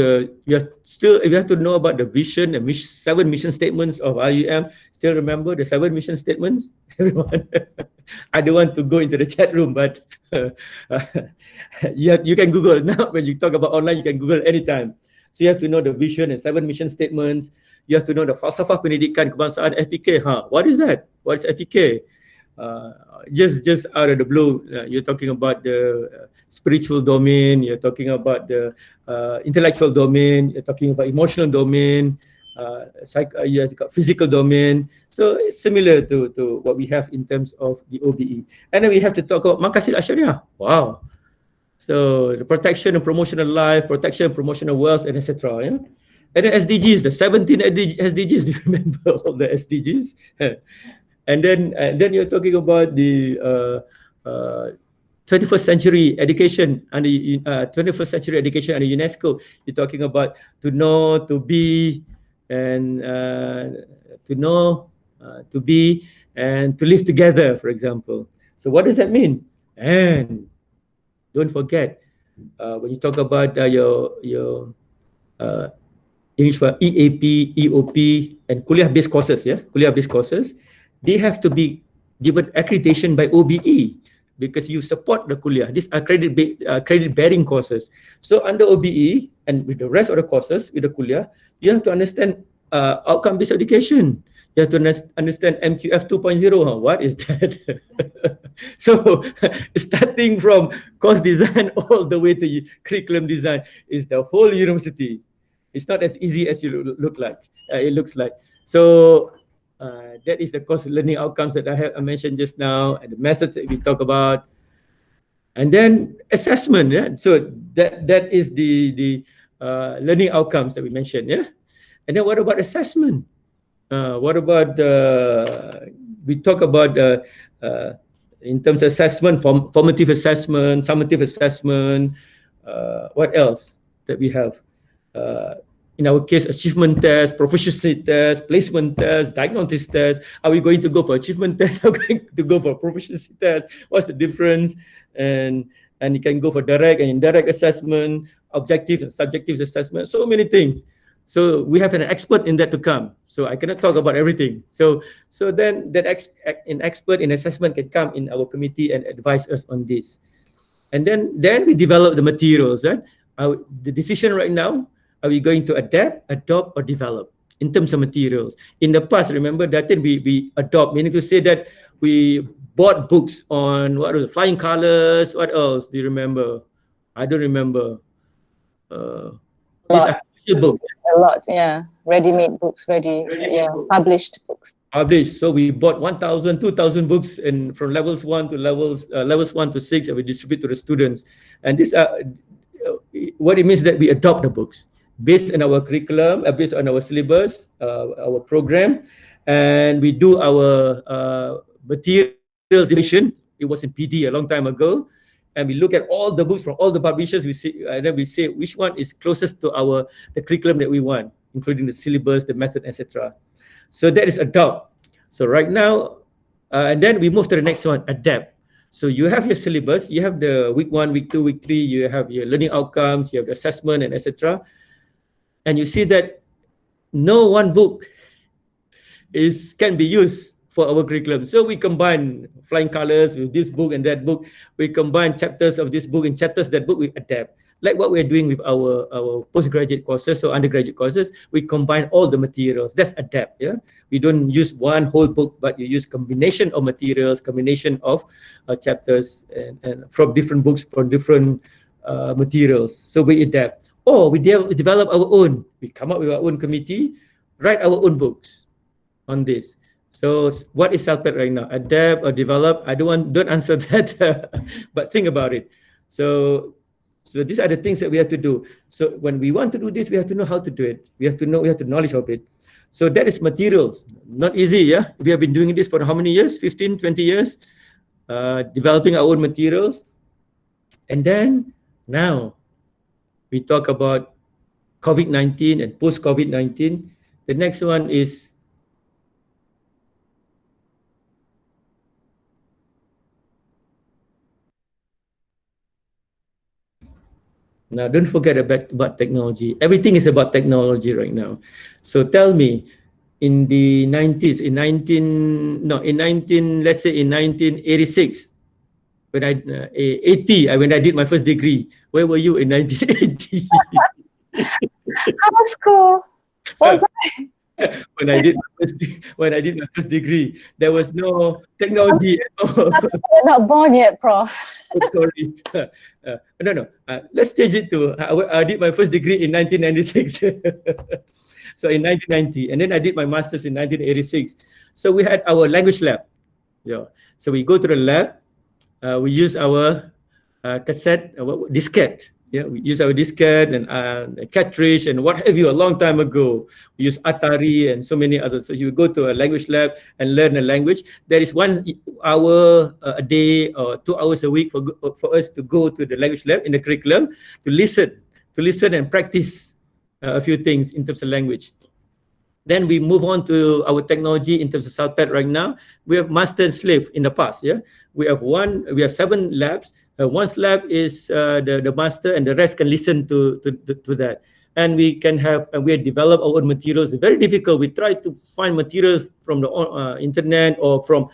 Speaker 2: you have to know about the vision and 7 mission statements of IUM. Still remember the 7 mission statements, everyone? I don't want to go into the chat room, but you can Google now. When you talk about online, you can Google anytime. So you have to know the vision and 7 mission statements. You have to know the falsafah pendidikan kebangsaan, FPK. What is that? What is FPK? Just out of the blue, you're talking about the spiritual domain, you're talking about the intellectual domain, you're talking about emotional domain, you have got physical domain. So it's similar to what we have in terms of the OBE. And then we have to talk about Maqasid Al-Syariah. Wow. So the protection and promotion of life, protection and promotion of wealth, and etc. Yeah? And then SDGs, the 17 SDGs. Do you remember all the SDGs? And then you're talking about the 21st century education and the 21st century education under UNESCO. You're talking about to know, to be, and to know, to be, and to live together, for example. So what does that mean? And don't forget, when you talk about your English for EAP, EOP, and kuliah-based courses, yeah, kuliah-based courses, they have to be given accreditation by OBE because you support the kuliah. These are credit-bearing courses. So under OBE and with the rest of the courses, with the kuliah, you have to understand outcome-based education. You have to understand MQF 2.0. What is that? So starting from course design all the way to curriculum design is the whole university. It's not as easy as you look like. It looks like. So that is the course learning outcomes that I mentioned just now, and the methods that we talk about, and then assessment. Yeah. So that is the learning outcomes that we mentioned. Yeah. And then what about assessment? What about we talk about in terms of assessment, formative assessment, summative assessment. What else that we have? In our case, achievement test, proficiency test, placement test, diagnosis test. Are we going to go for achievement test? Are we going to go for proficiency test? What's the difference? And you can go for direct and indirect assessment, objective and subjective assessment, so many things. So we have an expert in that to come. So I cannot talk about everything. So then that an expert in assessment can come in our committee and advise us on this. And then we develop the materials. Right? The decision right now, are we going to adapt, adopt, or develop in terms of materials? In the past, remember that we adopt, meaning to say that we bought books on what was it, flying colors. What else do you remember? I don't remember. Books.
Speaker 1: A lot, yeah. Ready-made books, published books.
Speaker 2: Published. So we bought 1,000, 2,000 books, and from levels 1 to levels 1 to 6, and we distribute to the students. And this what it means that we adopt the books based on our curriculum, based on our syllabus, our program, and we do our materials information. It was in PD a long time ago, and we look at all the books from all the publishers. We see, and then we say which one is closest to the curriculum that we want, including the syllabus, the method, etc. So that is adopt. So right now, and then we move to the next one, adapt. So you have your syllabus, you have the week 1, week 2, week 3, you have your learning outcomes, you have the assessment, and etc. And you see that no one book can be used for our curriculum. So we combine flying colors with this book and that book. We combine chapters of this book and chapters that book. We adapt, like what we're doing with our postgraduate courses or undergraduate courses. We combine all the materials. That's adapt. Yeah, we don't use one whole book, but you use combination of materials, combination of chapters, and from different books, from different materials. So we adapt. Or we develop our own. We come up with our own committee, write our own books on this. So what is CELPAD right now? Adapt or develop? I don't answer that, but think about it. So these are the things that we have to do. So when we want to do this, we have to know how to do it. We have to knowledge of it. So that is materials. Not easy, yeah? We have been doing this for how many years? 15, 20 years? Developing our own materials. And then now we talk about COVID-19 and post-COVID-19. The next one is now, don't forget about technology. Everything is about technology right now. So tell me, in the 90s, let's say in 1986, when I did my first degree, where were you in 1980?
Speaker 1: I was school. What
Speaker 2: when I did my first degree, there was no technology at all.
Speaker 1: You're not born yet, Prof.
Speaker 2: Sorry. No. Let's change it to I did my first degree in 1996. So in 1990, and then I did my master's in 1986. So we had our language lab. Yeah. So we go to the lab. We use our diskette. Yeah, we use our diskette and cartridge and what have you a long time ago. We use Atari and so many others. So you go to a language lab and learn a language. There is 1 hour a day or 2 hours a week for us to go to the language lab in the curriculum to listen and practice a few things in terms of language. Then we move on to our technology in terms of CELPAD right now. We have master and slave in the past. Yeah, we have 7 labs. One lab is the master, and the rest can listen to that. And we develop our own materials. It's very difficult. We try to find materials from the internet or from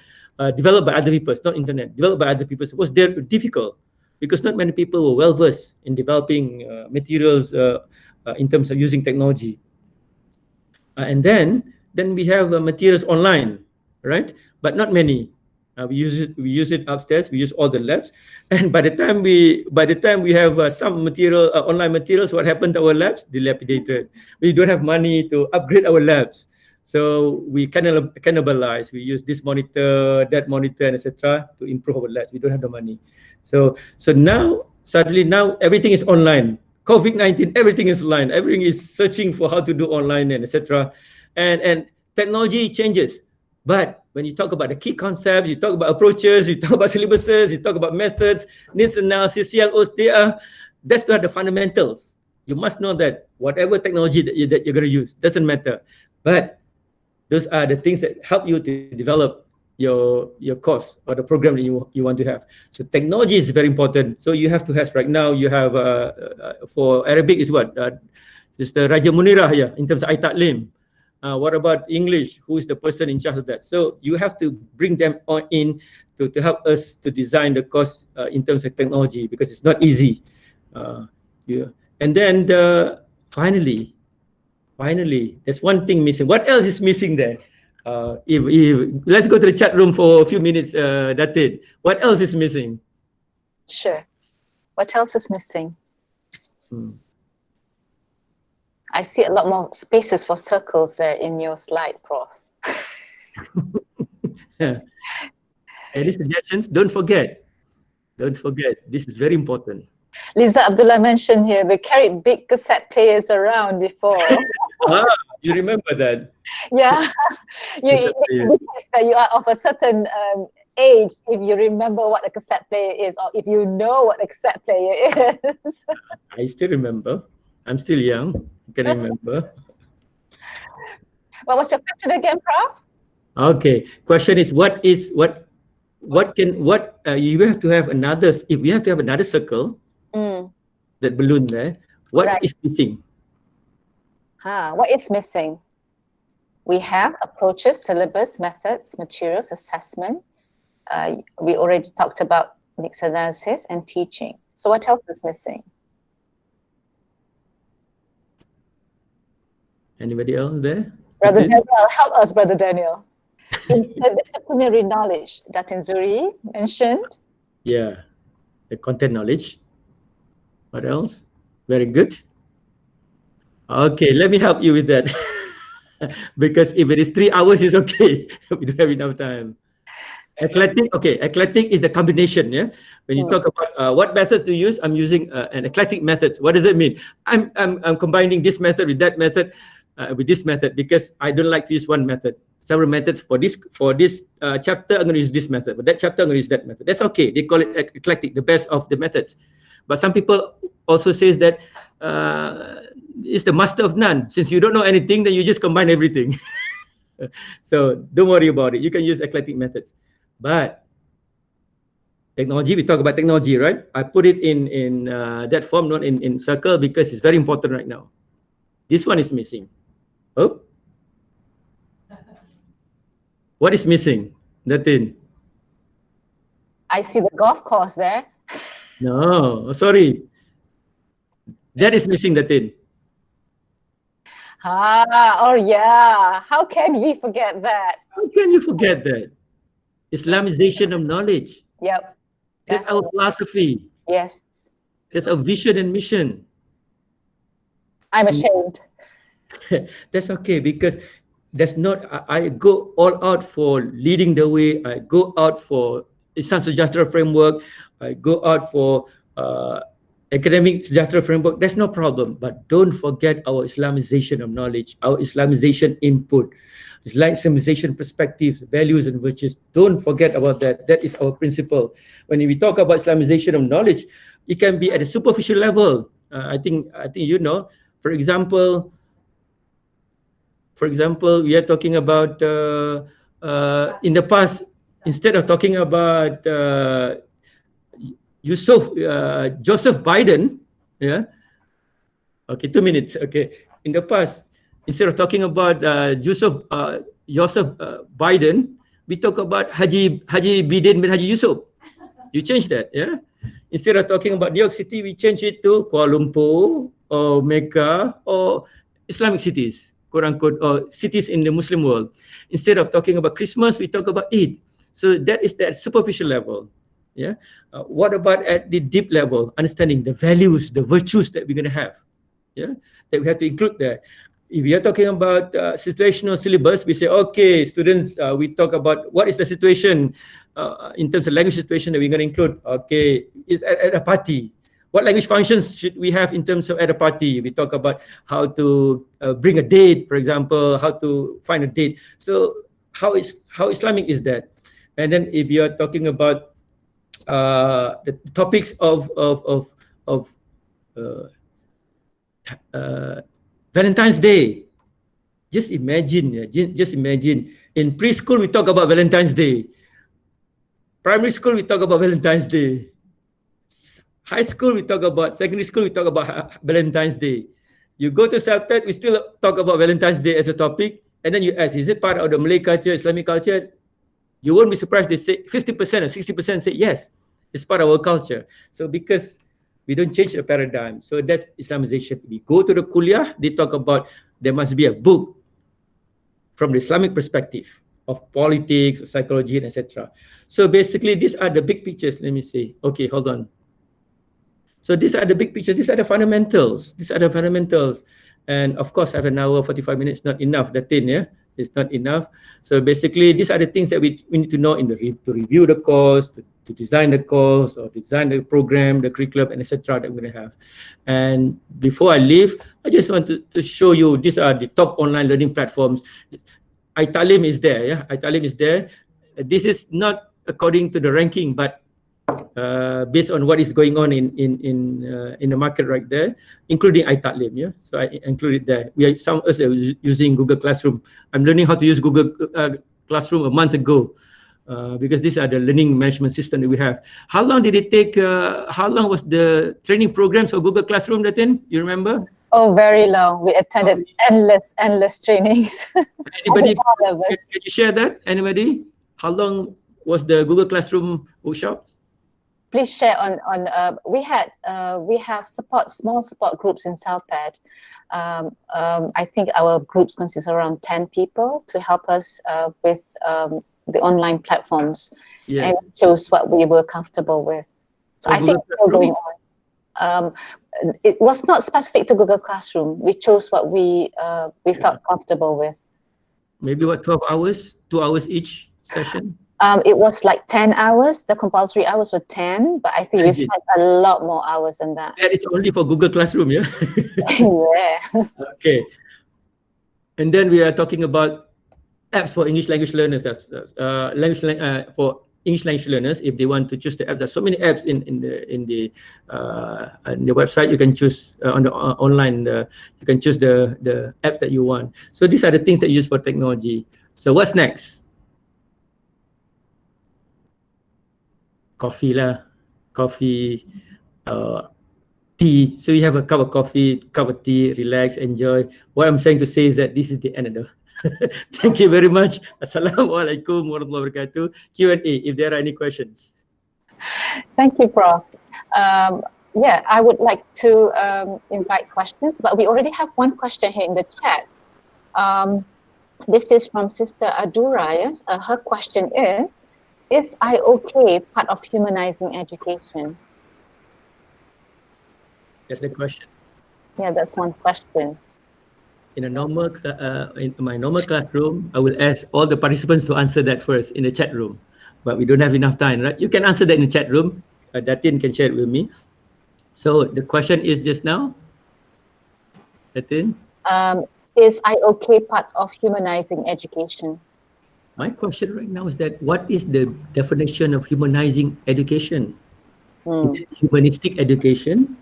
Speaker 2: developed by other people. It's not internet, developed by other people. It was difficult because not many people were well versed in developing materials in terms of using technology. And then we have materials online, right? But not many. We use it upstairs. We use all the labs, and by the time we have some material, online materials, what happened to our labs? Dilapidated. We don't have money to upgrade our labs, so we cannibalize. We use this monitor, that monitor, and etc. to improve our labs. We don't have the money, so now suddenly everything is online. COVID-19, everything is online. Everything is searching for how to do online and etc. And technology changes, but when you talk about the key concepts, you talk about approaches, you talk about syllabuses, you talk about methods, needs analysis, CLOs, that's where the fundamentals. You must know that whatever technology that you're going to use doesn't matter, but those are the things that help you to develop your course or the program that you want to have. So technology is very important. So you have to have right now. You have for Arabic is what Sister Raja Munirah here in terms of iTaklim. What about English? Who is the person in charge of that? So you have to bring them on in to help us to design the course in terms of technology, because it's not easy. And then finally, there's one thing missing. What else is missing there? If let's go to the chat room for a few minutes, Datin. What else is missing?
Speaker 1: Sure. What else is missing? I see a lot more spaces for circles there in your slide, Prof.
Speaker 2: Any suggestions? Don't forget. This is very important.
Speaker 1: Liza Abdullah mentioned here, we carried big cassette players around before.
Speaker 2: You remember that?
Speaker 1: Yeah,
Speaker 2: Cassette player.
Speaker 1: that you are of a certain age if you remember what a cassette player is, or if you know what a cassette player is.
Speaker 2: I still remember. I'm still young. I can remember.
Speaker 1: What was your question again, Prof?
Speaker 2: Okay. Question is, what you have to have another, if you have to have another circle, that balloon there, what
Speaker 1: Right.
Speaker 2: is missing?
Speaker 1: What is missing? We have approaches, syllabus, methods, materials, assessment. We already talked about needs analysis and teaching. So what else is missing?
Speaker 2: Anybody else there?
Speaker 1: Brother
Speaker 2: Between?
Speaker 1: Daniel, help us, Brother Daniel. Interdisciplinary knowledge, Datin Zuri mentioned.
Speaker 2: Yeah, the content knowledge. What else? Very good. Okay, let me help you with that. Because if it is 3 hours, it's okay. We don't have enough time. Eclectic, okay, eclectic is the combination, yeah? When you talk about what method to use, I'm using an eclectic methods. What does it mean? I'm combining this method with that method, with this method, because I don't like to use one method. Several methods for this chapter, I'm going to use this method. For that chapter, I'm going to use that method. That's okay. They call it eclectic, the best of the methods. But some people also says that it's the master of none. Since you don't know anything, then you just combine everything. So don't worry about it. You can use eclectic methods. But technology, we talk about technology, right? I put it in that form, not in circle, because it's very important right now. This one is missing. Oh, what is missing? Datin?
Speaker 1: I see the golf course there.
Speaker 2: No, sorry. That is missing, Datin.
Speaker 1: Oh yeah. How can we forget that?
Speaker 2: How can you forget that? Islamization of knowledge.
Speaker 1: Yep.
Speaker 2: That's our philosophy.
Speaker 1: Yes.
Speaker 2: That's our vision and mission.
Speaker 1: I'm ashamed.
Speaker 2: That's okay, because that's not, I go all out for leading the way. I go out for Islam Sejahtera framework. I go out for academic Sejahtera framework. That's no problem. But don't forget our Islamization of knowledge, our Islamization input, Islamization perspectives, values and virtues. Don't forget about that. That is our principle. When we talk about Islamization of knowledge, it can be at a superficial level. I think you know. For example, we are talking about in the past, instead of talking about Joseph Biden, yeah. Okay, 2 minutes. Okay, in the past, instead of talking about Joseph Biden, we talk about Haji Bidin bin Haji Yusuf. You change that, yeah. Instead of talking about New York City, we change it to Kuala Lumpur or Mecca or Islamic cities, quote unquote, or cities in the Muslim world. Instead of talking about Christmas, we talk about Eid. So that is that superficial level. Yeah. What about at the deep level, understanding the values, the virtues that we're going to have? Yeah, that we have to include there. If we are talking about situational syllabus, we say, okay, students, we talk about what is the situation in terms of language situation that we're going to include. Okay, is at a party. What language functions should we have in terms of at a party? We talk about how to bring a date, for example, how to find a date. So how Islamic is that? And then if you are talking about the topics of Valentine's Day. Just imagine in preschool we talk about Valentine's Day. Primary school we talk about Valentine's Day. High school we talk about, secondary school we talk about Valentine's Day. You go to CELPAD, we still talk about Valentine's Day as a topic, and then you ask, is it part of the Malay culture, Islamic culture? You won't be surprised they say 50% or 60% say yes, it's part of our culture. So because we don't change the paradigm, so that's Islamization. We go to the kuliah, they talk about there must be a book from the Islamic perspective of politics, psychology, and etc. So basically, these are the big pictures. Let me see. Okay, hold on. So these are the big pictures. These are the fundamentals. And of course, I have an hour, 45 minutes, not enough. The thing, yeah, it's not enough. So basically, these are the things that we need to know to review the course, to to design the course or design the program, the curriculum, and etc. that we're going to have. And before I leave, I just want to show you, these are the top online learning platforms. iTalim is there, yeah, iTalim is there. This is not according to the ranking, but based on what is going on in the market right there, including iTalim, yeah. So I included there. Some of us are using Google Classroom. I'm learning how to use Google Classroom a month ago. Because these are the learning management system that we have. How long did it take? How long was the training programs for Google Classroom, Latin? You remember?
Speaker 1: Oh, very long. We attended endless trainings.
Speaker 2: Anybody?
Speaker 1: All of us.
Speaker 2: Can you share that? Anybody? How long was the Google Classroom workshop?
Speaker 1: Please share on we have small support groups in CELPAD. I think our groups consist around 10 people to help us with the online platforms.
Speaker 2: Yes.
Speaker 1: And we chose what we were comfortable with. So I think it's still going on. It was not specific to Google Classroom. We chose what we felt comfortable with. Maybe
Speaker 2: what, 12 hours, 2 hours each session?
Speaker 1: It was like 10 hours. The compulsory hours were 10, but I think we spent a lot more hours than that.
Speaker 2: That is only for Google Classroom, yeah?
Speaker 1: Yeah.
Speaker 2: Okay. And then we are talking about apps for English language learners. For English language learners, if they want to choose the apps, there's so many apps in the website. You can choose on the online. You can choose the apps that you want. So these are the things that you use for technology. So what's next? Coffee lah, coffee, tea. So you have a cup of coffee, cup of tea, relax, enjoy. What I'm saying to say is that this is the end of the. Thank you very much. Assalamualaikum warahmatullahi wabarakatuh. Q&A, if there are any questions.
Speaker 1: Thank you, Prof. Yeah, I would like to invite questions, but we already have one question here in the chat. This is from Sister Adura. Her question is I-OK part of humanizing education?
Speaker 2: That's the question.
Speaker 1: Yeah, that's one question.
Speaker 2: In my normal classroom, I will ask all the participants to answer that first in the chat room. But we don't have enough time, right? You can answer that in the chat room. Datin can share it with me. So the question is just now, Datin?
Speaker 1: Is I-OK part of humanizing education?
Speaker 2: My question right now is that what is the definition of humanizing education? Is it humanistic education?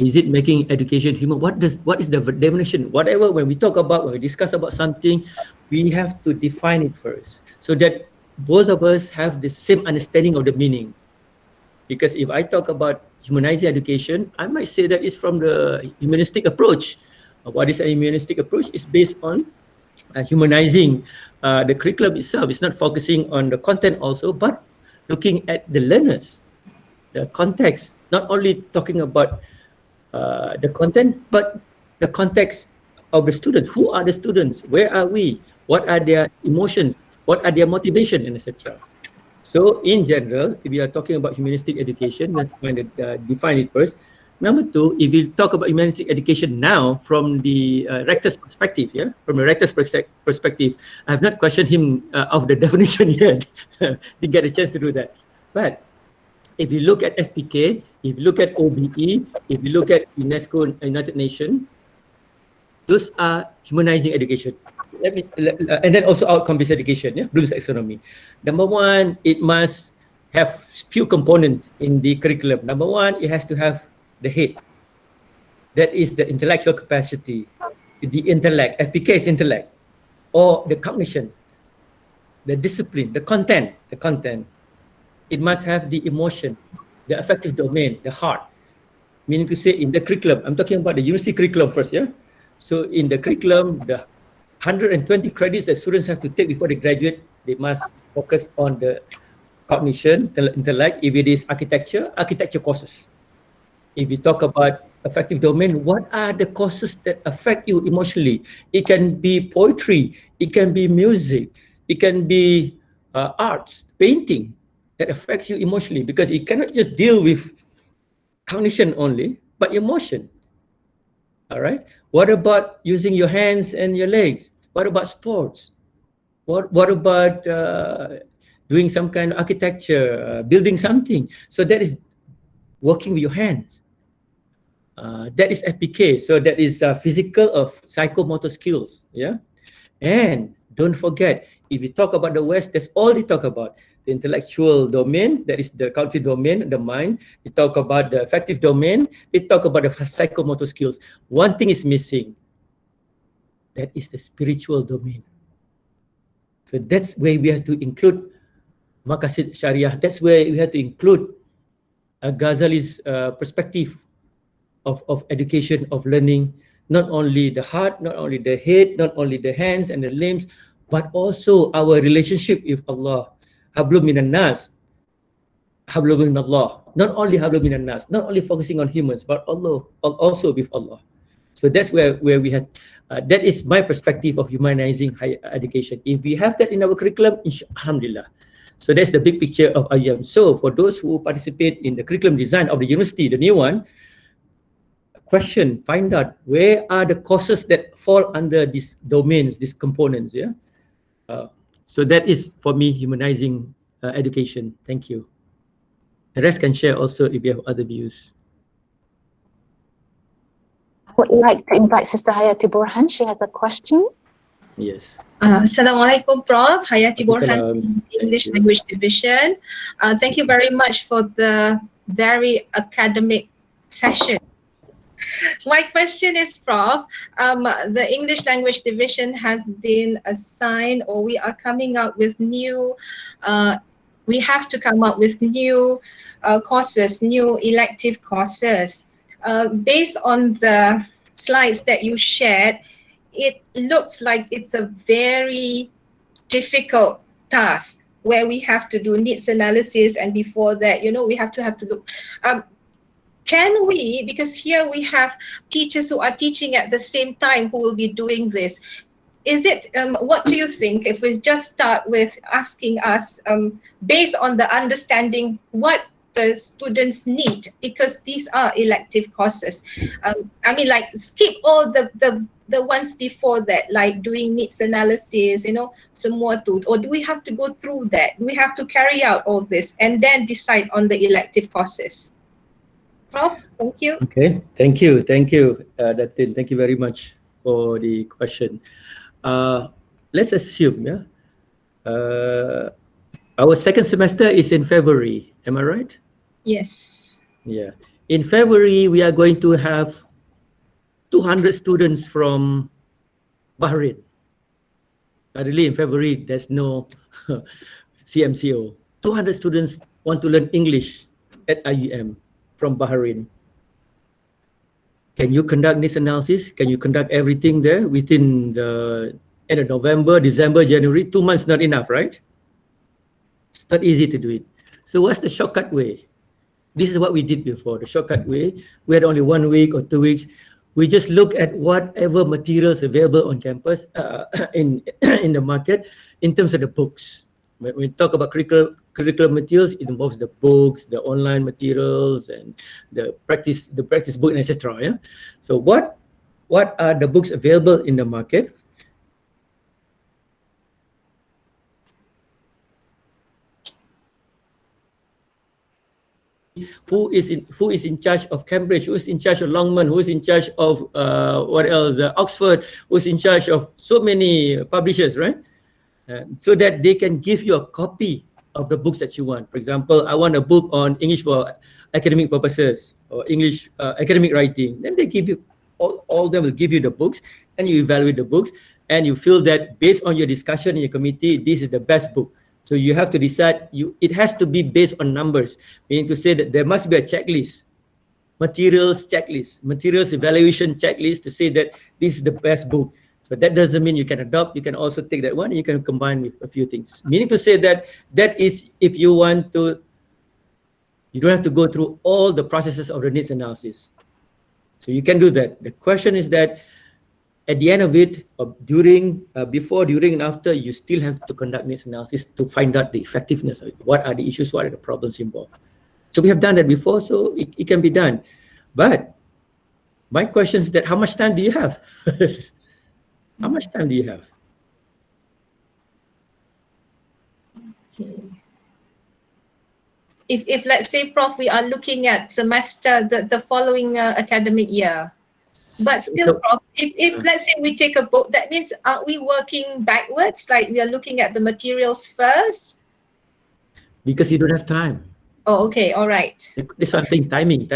Speaker 2: Is it making education human? What is the definition? Whatever, when we discuss about something, we have to define it first so that both of us have the same understanding of the meaning. Because if I talk about humanizing education, I might say that it's from the humanistic approach. What is a humanistic approach? It's based on humanizing the curriculum itself. It's not focusing on the content also, but looking at the learners, the context, not only talking about the content, but the context of the students. Who are the students? Where are we? What are their emotions? What are their motivation, and etc. So in general, if we are talking about humanistic education, let's define it first. Number two, if we talk about humanistic education now from the rector's perspective, from the rector's perspective, I have not questioned him of the definition yet. Didn't get a chance to do that. But if you look at FPK, if you look at OBE, if you look at UNESCO, United Nations, those are humanizing education. And then also outcome-based education, Bloom's taxonomy. Number one, it must have few components in the curriculum. Number one, it has to have the head. That is the intellectual capacity, the intellect. FPK is intellect, or the cognition, the discipline, the content. It must have the emotion, the affective domain, the heart. Meaning to say, in the curriculum, I'm talking about the university curriculum first, So in the curriculum, the 120 credits that students have to take before they graduate, they must focus on the cognition, intellect. If it is architecture courses. If we talk about affective domain, what are the courses that affect you emotionally? It can be poetry, it can be music, it can be arts, painting that affects you emotionally, because you cannot just deal with cognition only, but emotion. All right. What about using your hands and your legs? What about sports? What about doing some kind of architecture, building something. So that is working with your hands. That is FPK. So that is physical of psychomotor skills. Yeah. And don't forget, if you talk about the West, that's all they talk about. The intellectual domain, that is the cognitive domain, the mind. They talk about the affective domain. They talk about the psychomotor skills. One thing is missing. That is the spiritual domain. So that's where we have to include Maqasid Syariah. That's where we have to include Ghazali's perspective of education, of learning, not only the heart, not only the head, not only the hands and the limbs, but also our relationship with Allah. Hablum minan nas, hablum min Allah. Not only hablum minan nas, not only focusing on humans, but Allah, also with Allah. So that's where we had, that is my perspective of humanizing higher education. If we have that in our curriculum, alhamdulillah. So that's the big picture of IUM. So for those who participate in the curriculum design of the university, the new one, question, find out where are the courses that fall under these domains, these components. Yeah. So that is for me humanizing education. Thank you. The rest can share also if you have other views.
Speaker 1: I would like to invite Sister Hayati Burhan. She has a question.
Speaker 2: Yes.
Speaker 6: Assalamualaikum, Prof. Hayati Burhan, English
Speaker 2: you.
Speaker 6: Language Division. Thank you very much for the very academic session. My question is, Prof, the English Language Division has been assigned, or we are coming out with new, we have to come up with new courses, new elective courses. Based on the slides that you shared, it looks like it's a very difficult task where we have to do needs analysis, and before that, you know, we have to look. Can we, because here we have teachers who are teaching at the same time who will be doing this. Is it, what do you think if we just start with asking us, based on the understanding what the students need, because these are elective courses. I mean, like, skip all the ones before that, like doing needs analysis, you know, semua tu, or do we have to go through that? Do we have to carry out all this and then decide on the elective courses? Prof, thank you.
Speaker 2: Okay, thank you, Datin. Thank you very much for the question. Let's assume, yeah, our second semester is in February. Am I right?
Speaker 6: Yes.
Speaker 2: Yeah. In February, we are going to have 200 students from Bahrain. Really, in February, there's no CMCO. 200 students want to learn English at IUM from Bahrain. Can you conduct this analysis? Can you conduct everything there within the end of November, December, January? 2 months not enough, right? It's not easy to do it. So what's the shortcut way? This is what we did before, the shortcut way. We had only 1 week or 2 weeks. We just look at whatever materials available on campus, in the market, in terms of the books. When we talk about curriculum materials, it involves the books, the online materials, and the practice book, and etc. Yeah. So what are the books available in the market? Who is in charge of Cambridge? Who is in charge of Longman? Who is in charge of what else? Oxford? Who is in charge of so many publishers, right? So that they can give you a copy of the books that you want. For example, I want a book on English for academic purposes or English academic writing. Then they give you, all of them will give you the books, and you evaluate the books, and you feel that based on your discussion in your committee, this is the best book. So you have to decide, it has to be based on numbers, meaning to say that there must be a checklist, materials checklist, materials evaluation checklist to say that this is the best book. So that doesn't mean you can adopt, you can also take that one and you can combine with a few things. Meaning to say that that is if you want to, you don't have to go through all the processes of the needs analysis. So you can do that. The question is that at the end of it, during, before, during, and after, you still have to conduct needs analysis to find out the effectiveness of it. What are the issues? What are the problems involved? So we have done that before, so it can be done. But my question is that how much time do you have? How much time do you have?
Speaker 6: If let's say, Prof, we are looking at semester, the following academic year, but still,
Speaker 2: So-
Speaker 6: Prof, if let's say we take a book, that means aren't we working backwards? Like we are looking at the materials first?
Speaker 2: Because you don't have time.
Speaker 6: Oh, okay, all right.
Speaker 2: This one thing, timing.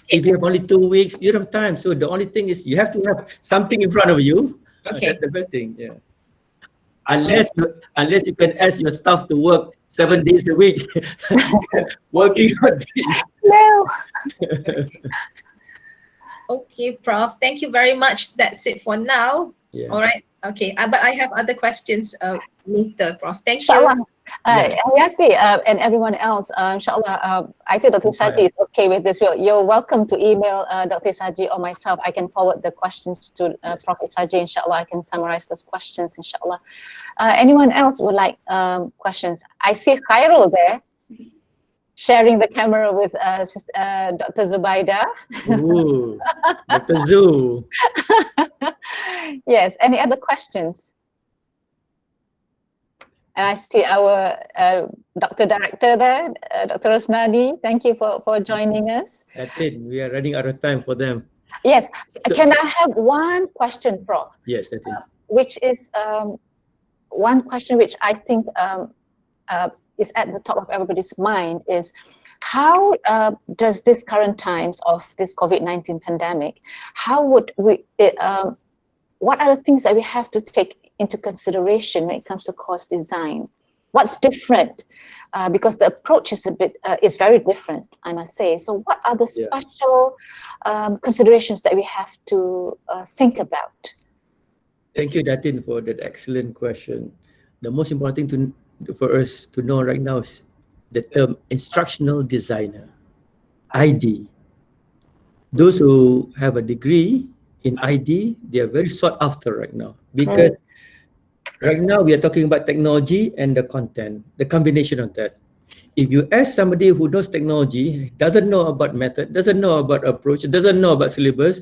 Speaker 2: If you have only 2 weeks, you don't have time. So the only thing is you have to have something in front of you.
Speaker 6: Okay.
Speaker 2: That's the best thing. Yeah. Unless you can ask your staff to work 7 days a week, working on this.
Speaker 1: No.
Speaker 6: Okay, Prof. Thank you very much. That's it for now.
Speaker 2: Yeah.
Speaker 6: All right. Okay. But I have other questions later, Prof. Thank you.
Speaker 1: Inshallah.
Speaker 2: Yeah.
Speaker 1: Hayati and everyone else, inshallah, I think Dr. Saji is okay with this. You're welcome to email Dr. Saji or myself. I can forward the questions to Prof. Saji. Inshallah, I can summarize those questions. Inshallah. Anyone else would like questions? I see Khairul there, sharing the camera with Dr. Zubaida.
Speaker 2: Ooh, Dr. Zoo.
Speaker 1: Yes. Any other questions? And I see our Dr. Director there, Dr. Rosnadi. Thank you for joining us.
Speaker 2: That's it. We are running out of time for them.
Speaker 1: Yes.
Speaker 2: So-
Speaker 1: Can I have one question, Prof?
Speaker 2: Yes, that's it.
Speaker 1: Which is one question which I think is at the top of everybody's mind is how does this current times of this COVID-19 pandemic, how would we, what are the things that we have to take into consideration when it comes to course design? What's different? Because the approach is is very different, I must say. So what are the
Speaker 2: Yeah.
Speaker 1: special considerations that we have to think about?
Speaker 2: Thank you, Datin, for that excellent question. The most important thing for us to know right now is the term instructional designer, ID. Those who have a degree in ID, they are very sought after right now because right now we are talking about technology and the content, the combination of that. If you ask somebody who knows technology, doesn't know about method, doesn't know about approach, doesn't know about syllabus,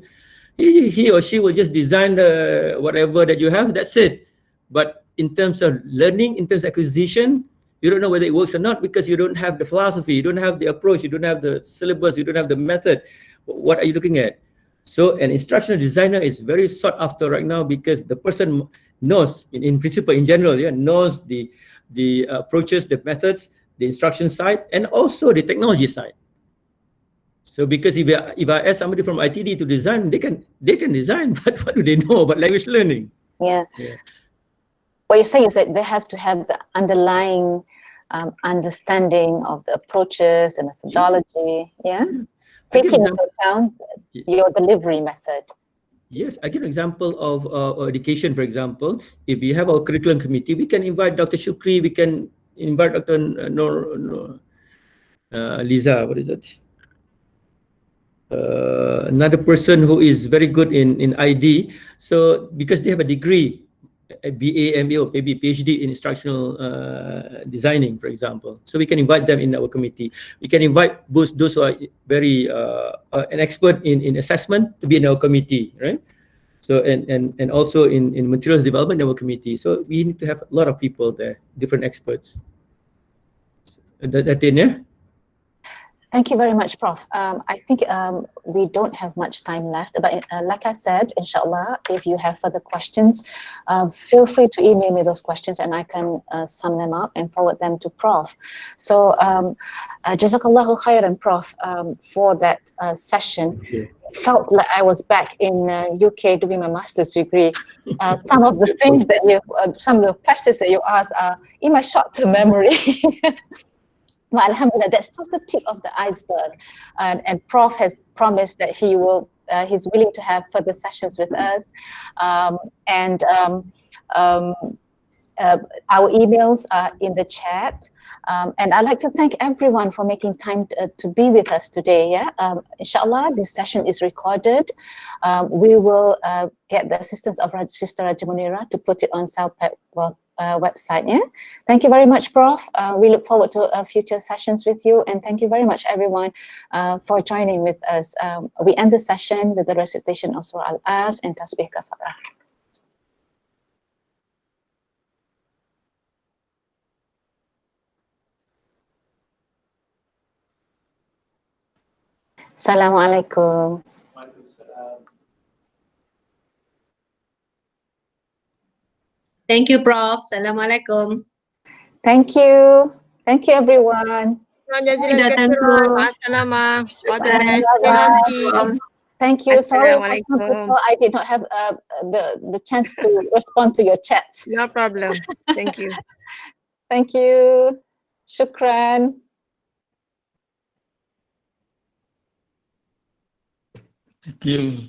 Speaker 2: he or she will just design the whatever that you have, that's it. But in terms of learning, in terms of acquisition, you don't know whether it works or not because you don't have the philosophy, you don't have the approach, you don't have the syllabus, you don't have the method. What are you looking at? So an instructional designer is very sought after right now because the person knows, in principle, in general, knows the approaches, the methods, the instruction side, and also the technology side. So because if I ask somebody from ITD to design, they can design, but what do they know about language learning?
Speaker 1: Yeah.
Speaker 2: Yeah.
Speaker 1: What you're saying is that they have to have the underlying understanding of the approaches, the methodology, yeah?
Speaker 2: I give
Speaker 1: Taking
Speaker 2: example-
Speaker 1: into account your delivery method.
Speaker 2: Yes, I give an example of education, for example. If we have our curriculum committee, we can invite Dr. Shukri, we can invite Dr. Liza, what is it? Another person who is very good in ID. So because they have a degree, a BA, MA, or maybe PhD in instructional designing, for example. So we can invite them in our committee. We can invite those who are very an expert in assessment to be in our committee, right? So and also in materials development in our committee. So we need to have a lot of people there, different experts. That in, yeah?
Speaker 1: Thank you very much, Prof. I think we don't have much time left, but like I said, inshallah, if you have further questions, feel free to email me those questions and I can sum them up and forward them to Prof. So, Jazakallahu khairan, Prof, for that session.
Speaker 2: Thank you.
Speaker 1: Felt like I was back in UK doing my master's degree. Some of the things that some of the questions that you asked are in my short-term memory. Well, alhamdulillah, that's just the tip of the iceberg. And Prof has promised that he will, he's willing to have further sessions with us. Our emails are in the chat. And I'd like to thank everyone for making time to be with us today. Yeah, inshallah, this session is recorded. We will get the assistance of Sister Raja Munira to put it on CELPAD website. Yeah, thank you very much, Prof. We look forward to future sessions with you, and thank you very much, everyone, for joining with us. We end the session with the recitation of Surah Al-As and Tasbih Kafarah. Assalamualaikum.
Speaker 4: Thank you, Prof. Assalamualaikum.
Speaker 1: Thank you. Thank you, everyone.
Speaker 7: Jazakallah
Speaker 4: Sudah tentu.
Speaker 7: khairan. Ma'assalamah. All the best. Stay
Speaker 1: Bye-bye.
Speaker 7: healthy.
Speaker 1: Thank you. Sorry, for some
Speaker 7: Assalamualaikum.
Speaker 1: people, I did not have the chance to respond to your chats.
Speaker 7: No problem. Thank you.
Speaker 1: Thank you. Shukran.
Speaker 3: Thank you.